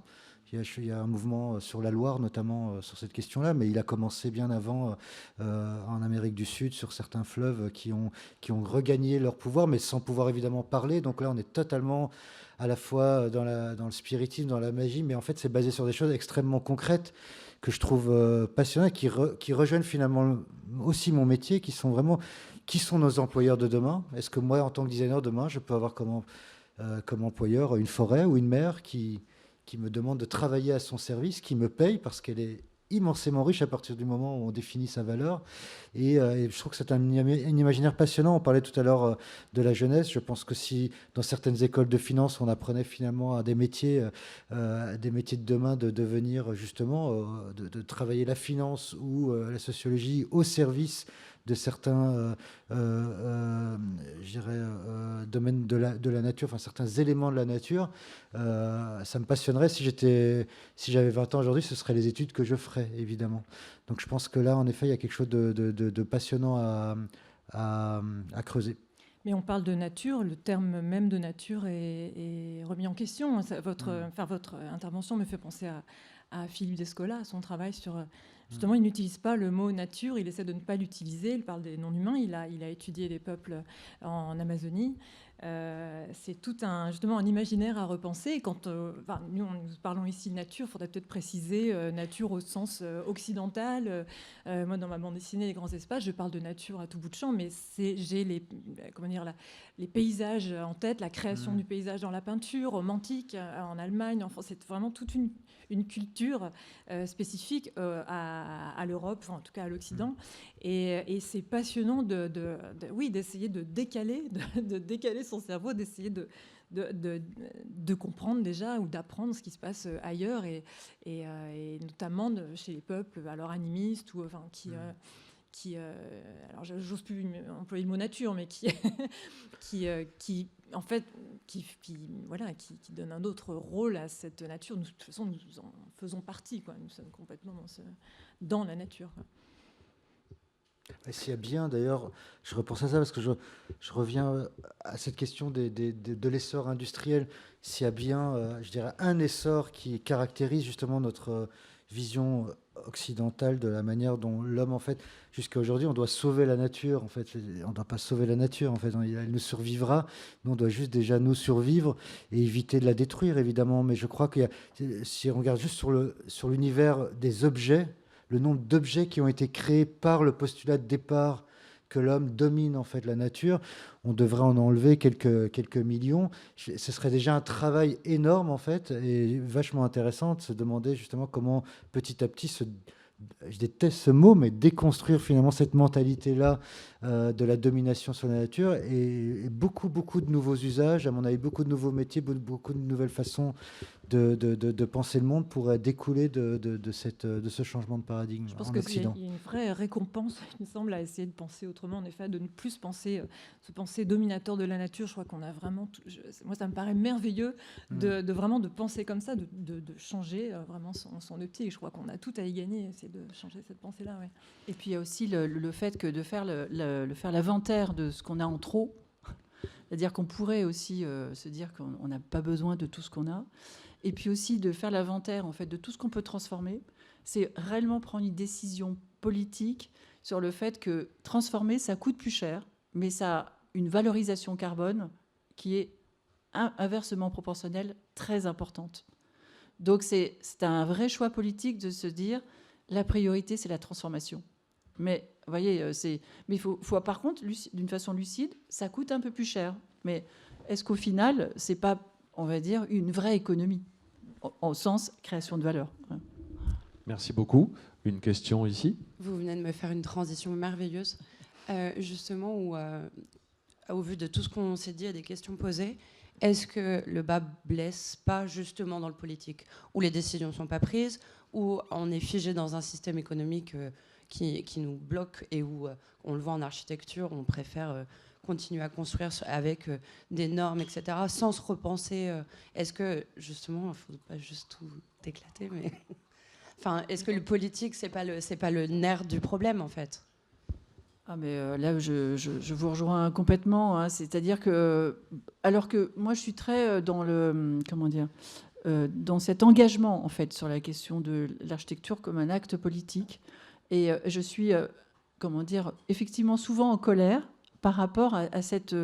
Il y a un mouvement sur la Loire, notamment sur cette question-là, mais il a commencé bien avant en Amérique du Sud, sur certains fleuves qui ont regagné leur pouvoir, mais sans pouvoir évidemment parler. Donc là, on est totalement à la fois dans le spiritisme, dans la magie, mais en fait, c'est basé sur des choses extrêmement concrètes que je trouve passionnantes, qui rejoignent finalement aussi mon métier, qui sont nos employeurs de demain. Est-ce que moi, en tant que designer, demain, je peux avoir comme employeur une forêt ou une mer qui me demande de travailler à son service, qui me paye parce qu'elle est immensément riche à partir du moment où on définit sa valeur. Et je trouve que c'est un imaginaire passionnant. On parlait tout à l'heure de la jeunesse. Je pense que si dans certaines écoles de finance, on apprenait finalement à des métiers de demain de devenir justement, de travailler la finance ou la sociologie au service certains domaines de la nature, enfin certains éléments de la nature. Ça me passionnerait si j'avais 20 ans aujourd'hui, ce seraient les études que je ferais, évidemment. Donc je pense que là, en effet, il y a quelque chose de passionnant à creuser. Mais on parle de nature, le terme même de nature est remis en question. Votre intervention me fait penser à Philippe Descola, son travail sur... Justement, il n'utilise pas le mot nature, il essaie de ne pas l'utiliser, il parle des non-humains, il a étudié les peuples en Amazonie. C'est tout justement un imaginaire à repenser. Quand nous parlons ici de nature, il faudrait peut-être préciser nature au sens occidental. Moi, dans ma bande dessinée Les Grands Espaces, je parle de nature à tout bout de champ, mais j'ai les paysages en tête, la création du paysage dans la peinture, romantique en Allemagne. Enfin, c'est vraiment toute une culture spécifique à l'Europe, enfin, en tout cas à l'Occident. Et c'est passionnant d'essayer de décaler son cerveau, d'essayer de comprendre déjà ou d'apprendre ce qui se passe ailleurs et notamment chez les peuples alors animistes ou enfin qui alors j'ose plus employer le mot nature, mais qui en fait qui donne un autre rôle à cette nature. Nous, de toute façon, nous en faisons partie, quoi. Nous sommes complètement dans la nature, quoi. Et s'il y a bien, d'ailleurs, je repense à ça parce que je reviens à cette question de l'essor industriel. S'il y a bien, je dirais, un essor qui caractérise justement notre vision occidentale de la manière dont l'homme, en fait, jusqu'à aujourd'hui, on doit sauver la nature. En fait, on ne doit pas sauver la nature. En fait, elle nous survivra. Nous, on doit juste déjà nous survivre et éviter de la détruire, évidemment. Mais je crois que si on regarde juste sur l'univers des objets, le nombre d'objets qui ont été créés par le postulat de départ que l'homme domine en fait la nature, on devrait en enlever quelques millions. Ce serait déjà un travail énorme en fait et vachement intéressant de se demander justement comment petit à petit je déteste ce mot, mais déconstruire finalement cette mentalité-là de la domination sur la nature et beaucoup de nouveaux usages, à mon avis, beaucoup de nouveaux métiers, beaucoup de nouvelles façons de penser le monde pourraient découler de ce changement de paradigme. Je pense en qu'il Occident. y a une vraie récompense, il me semble, à essayer de penser autrement, en effet, de ne plus se penser dominateur de la nature. Je crois qu'on a vraiment... moi, ça me paraît merveilleux de vraiment de penser comme ça, de changer vraiment son optique. Je crois qu'on a tout à y gagner, essayer de changer cette pensée-là. Ouais. Et puis, il y a aussi le fait que de faire l'inventaire de ce qu'on a en trop. C'est-à-dire qu'on pourrait aussi se dire qu'on n'a pas besoin de tout ce qu'on a. Et puis aussi de faire l'inventaire en fait, de tout ce qu'on peut transformer. C'est réellement prendre une décision politique sur le fait que transformer, ça coûte plus cher, mais ça a une valorisation carbone qui est inversement proportionnelle très importante. Donc c'est un vrai choix politique de se dire la priorité, c'est la transformation. Mais vous voyez, mais il faut par contre, d'une façon lucide, ça coûte un peu plus cher. Mais est-ce qu'au final, c'est pas, on va dire, une vraie économie au sens création de valeur? Merci beaucoup. Une question ici. Vous venez de me faire une transition merveilleuse, justement où, au vu de tout ce qu'on s'est dit et des questions posées, est-ce que le bas blesse pas justement dans le politique, où les décisions ne sont pas prises, où on est figé dans un système économique qui nous bloque et où, on le voit en architecture, on préfère continuer à construire avec des normes, etc., sans se repenser. Est-ce que, justement, il ne faut pas juste tout éclater, mais... Enfin, est-ce que le politique, c'est pas le nerf du problème, en fait? Ah, mais là, je vous rejoins complètement. Hein, c'est-à-dire que... Alors que moi, je suis très dans le... Comment dire dans cet engagement, en fait, sur la question de l'architecture comme un acte politique. Et je suis, comment dire, effectivement souvent en colère par rapport à cette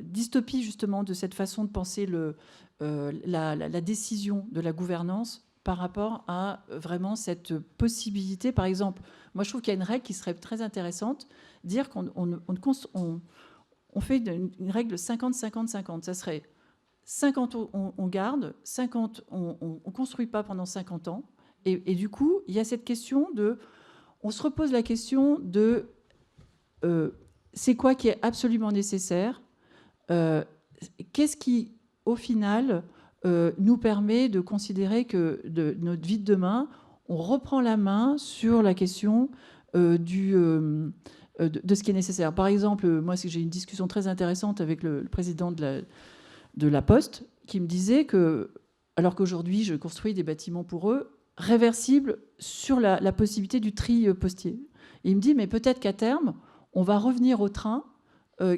dystopie, justement, de cette façon de penser la décision de la gouvernance par rapport à vraiment cette possibilité. Par exemple, moi, je trouve qu'il y a une règle qui serait très intéressante, dire qu'on fait une règle 50-50-50. Ça serait 50 on garde, 50 on ne construit pas pendant 50 ans. Et du coup, il y a cette question de... On se repose la question de... c'est quoi qui est absolument nécessaire? Qu'est-ce qui, au final, nous permet de considérer que de notre vie de demain, on reprend la main sur la question de ce qui est nécessaire. Par exemple, moi, j'ai eu une discussion très intéressante avec le président de la Poste, qui me disait que, alors qu'aujourd'hui, je construis des bâtiments pour eux, réversibles sur la possibilité du tri postier. Et il me dit, mais peut-être qu'à terme, on va revenir aux trains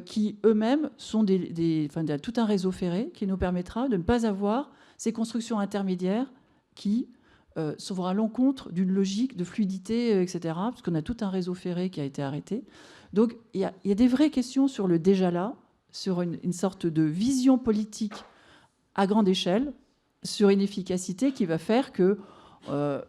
qui, eux-mêmes, sont tout un réseau ferré qui nous permettra de ne pas avoir ces constructions intermédiaires qui vont à l'encontre d'une logique de fluidité, etc., parce qu'on a tout un réseau ferré qui a été arrêté. Donc, il y a des vraies questions sur le déjà là, sur une sorte de vision politique à grande échelle, sur une efficacité qui va faire que,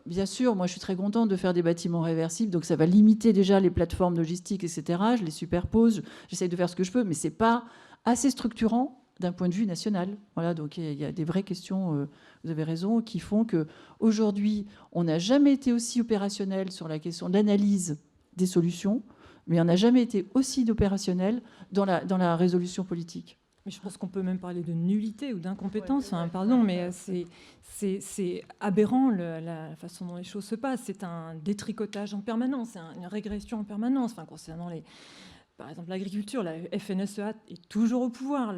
bien sûr, moi je suis très contente de faire des bâtiments réversibles, donc ça va limiter déjà les plateformes logistiques, etc. Je les superpose, j'essaye de faire ce que je peux, mais ce n'est pas assez structurant d'un point de vue national. Voilà, donc il y a des vraies questions, vous avez raison, qui font qu'aujourd'hui, on n'a jamais été aussi opérationnel sur la question de l'analyse des solutions, mais on n'a jamais été aussi opérationnel dans la résolution politique. Mais je pense qu'on peut même parler de nullité ou d'incompétence. Enfin, pardon, mais c'est aberrant la façon dont les choses se passent. C'est un détricotage en permanence, c'est une régression en permanence. Enfin, concernant par exemple, l'agriculture, la FNSEA est toujours au pouvoir.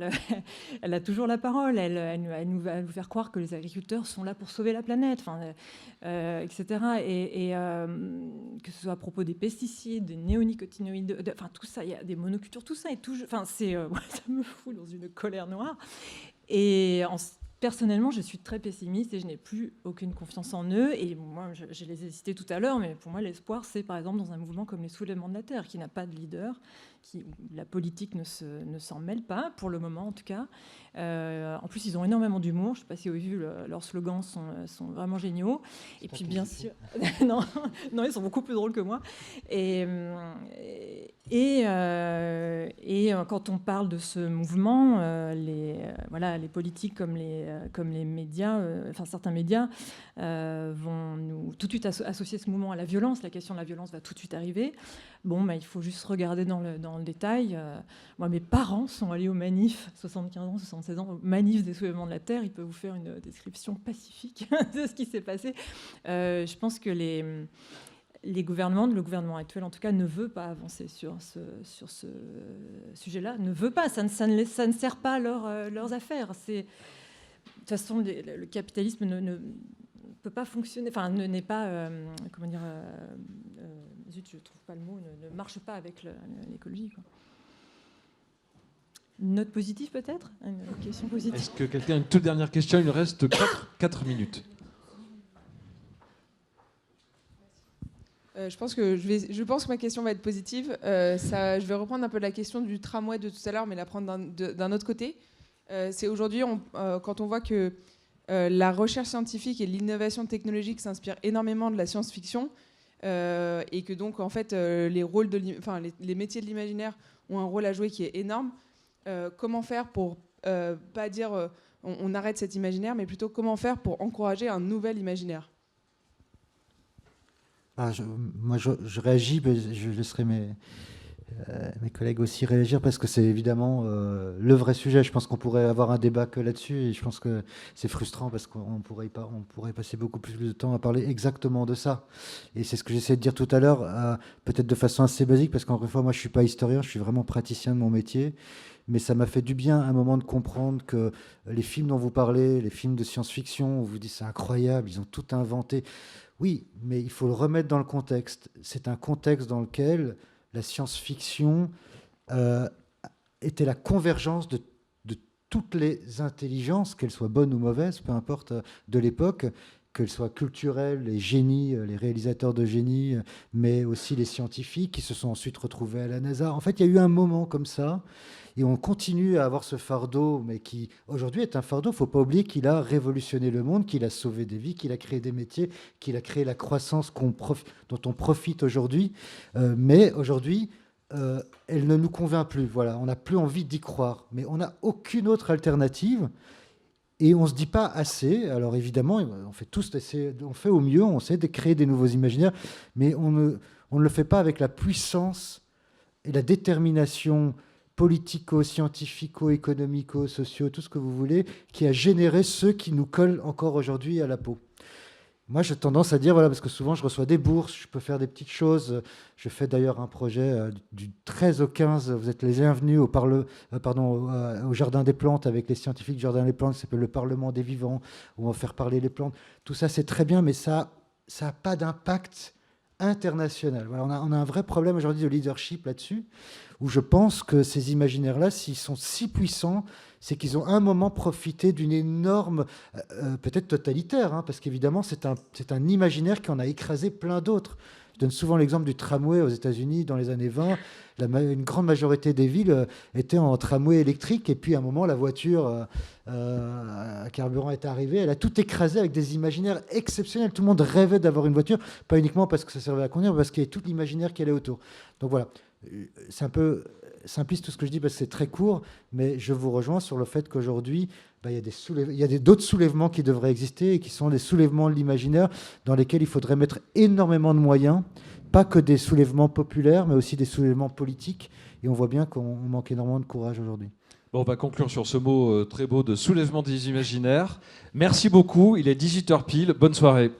Elle a toujours la parole. Elle nous va nous faire croire que les agriculteurs sont là pour sauver la planète, etc. Et que ce soit à propos des pesticides, des néonicotinoïdes, tout ça, il y a des monocultures, tout ça est toujours. Ça me fout dans une colère noire. Et personnellement, je suis très pessimiste et je n'ai plus aucune confiance en eux. Et moi, je les ai cités tout à l'heure, mais pour moi, l'espoir, c'est par exemple dans un mouvement comme les Soulèvements de la Terre, qui n'a pas de leader, la politique ne s'en mêle pas, pour le moment en tout cas. En plus, ils ont énormément d'humour. Je ne sais pas si vous avez vu, leurs slogans sont vraiment géniaux. Et puis, bien sûr... non, ils sont beaucoup plus drôles que moi. Et quand on parle de ce mouvement, les politiques comme les médias, certains médias vont nous tout de suite associer ce mouvement à la violence. La question de la violence va tout de suite arriver. Bon, il faut juste regarder dans le détail. Moi, mes parents sont allés aux manifs, 75 ans, 76 ans, aux manifs des Soulèvements de la Terre. Ils peuvent vous faire une description pacifique de ce qui s'est passé. Je pense que le gouvernement actuel en tout cas, ne veut pas avancer sur ce sujet-là, ne veut pas. Ça ne sert pas à leurs affaires. De toute façon, le capitalisme ne peut pas fonctionner, n'est pas, je ne trouve pas le mot, ne marche pas avec l'écologie. Une note positive peut-être ? Une question positive. Est-ce que quelqu'un a une toute dernière question ? Il nous reste 4 minutes. Je pense que ma question va être positive. Je vais reprendre un peu la question du tramway de tout à l'heure, mais la prendre d'un autre côté. C'est aujourd'hui, quand on voit que la recherche scientifique et l'innovation technologique s'inspirent énormément de la science-fiction, et que donc en fait les métiers de l'imaginaire ont un rôle à jouer qui est énorme. Comment faire pour pas dire on arrête cet imaginaire, mais plutôt comment faire pour encourager un nouvel imaginaire ? Moi, je réagis, mais je laisserai mes collègues aussi réagir parce que c'est évidemment le vrai sujet. Je pense qu'on pourrait avoir un débat que là-dessus et je pense que c'est frustrant parce qu'on pourrait passer beaucoup plus de temps à parler exactement de ça. Et c'est ce que j'essaie de dire tout à l'heure, peut-être de façon assez basique parce qu'encore une fois, moi, je ne suis pas historien, je suis vraiment praticien de mon métier. Mais ça m'a fait du bien à un moment de comprendre que les films dont vous parlez, les films de science-fiction, où vous dites c'est incroyable, ils ont tout inventé. Oui, mais il faut le remettre dans le contexte. C'est un contexte dans lequel la science-fiction était la convergence de toutes les intelligences, qu'elles soient bonnes ou mauvaises, peu importe, de l'époque, qu'elles soient culturelles, les génies, les réalisateurs de génie, mais aussi les scientifiques qui se sont ensuite retrouvés à la NASA. En fait, il y a eu un moment comme ça, et on continue à avoir ce fardeau, mais qui aujourd'hui est un fardeau. Il ne faut pas oublier qu'il a révolutionné le monde, qu'il a sauvé des vies, qu'il a créé des métiers, qu'il a créé la croissance dont on profite aujourd'hui. Mais aujourd'hui, elle ne nous convainc plus. Voilà, on n'a plus envie d'y croire. Mais on n'a aucune autre alternative. Et on ne se dit pas assez. Alors évidemment, on fait au mieux, on essaie de créer des nouveaux imaginaires, mais on ne le fait pas avec la puissance et la détermination politico, scientifico, économico, socio, tout ce que vous voulez, qui a généré ceux qui nous collent encore aujourd'hui à la peau. Moi, j'ai tendance à dire, voilà, parce que souvent, je reçois des bourses, je peux faire des petites choses. Je fais d'ailleurs un projet du 13 au 15. Vous êtes les bienvenus au Jardin des Plantes avec les scientifiques du Jardin des Plantes, qui s'appelle le Parlement des Vivants, où on va faire parler les plantes. Tout ça, c'est très bien, mais ça n'a pas d'impact international. Voilà, on a un vrai problème aujourd'hui de leadership là-dessus, où je pense que ces imaginaires-là, s'ils sont si puissants, c'est qu'ils ont à un moment profité d'une énorme, peut-être totalitaire, hein, parce qu'évidemment, c'est un imaginaire qui en a écrasé plein d'autres. Je donne souvent l'exemple du tramway aux États-Unis dans les années 20. Une grande majorité des villes étaient en tramway électrique, et puis à un moment, la voiture à carburant est arrivée. Elle a tout écrasé avec des imaginaires exceptionnels. Tout le monde rêvait d'avoir une voiture, pas uniquement parce que ça servait à conduire, mais parce qu'il y avait tout l'imaginaire qui allait autour. Donc voilà, c'est un peu simpliste tout ce que je dis parce que c'est très court, mais je vous rejoins sur le fait qu'aujourd'hui, il y a d'autres soulèvements qui devraient exister et qui sont des soulèvements de l'imaginaire dans lesquels il faudrait mettre énormément de moyens, pas que des soulèvements populaires, mais aussi des soulèvements politiques. Et on voit bien qu'on manque énormément de courage aujourd'hui. Bon, on va conclure sur ce mot très beau de soulèvement des imaginaires. Merci beaucoup, il est 18h pile, bonne soirée.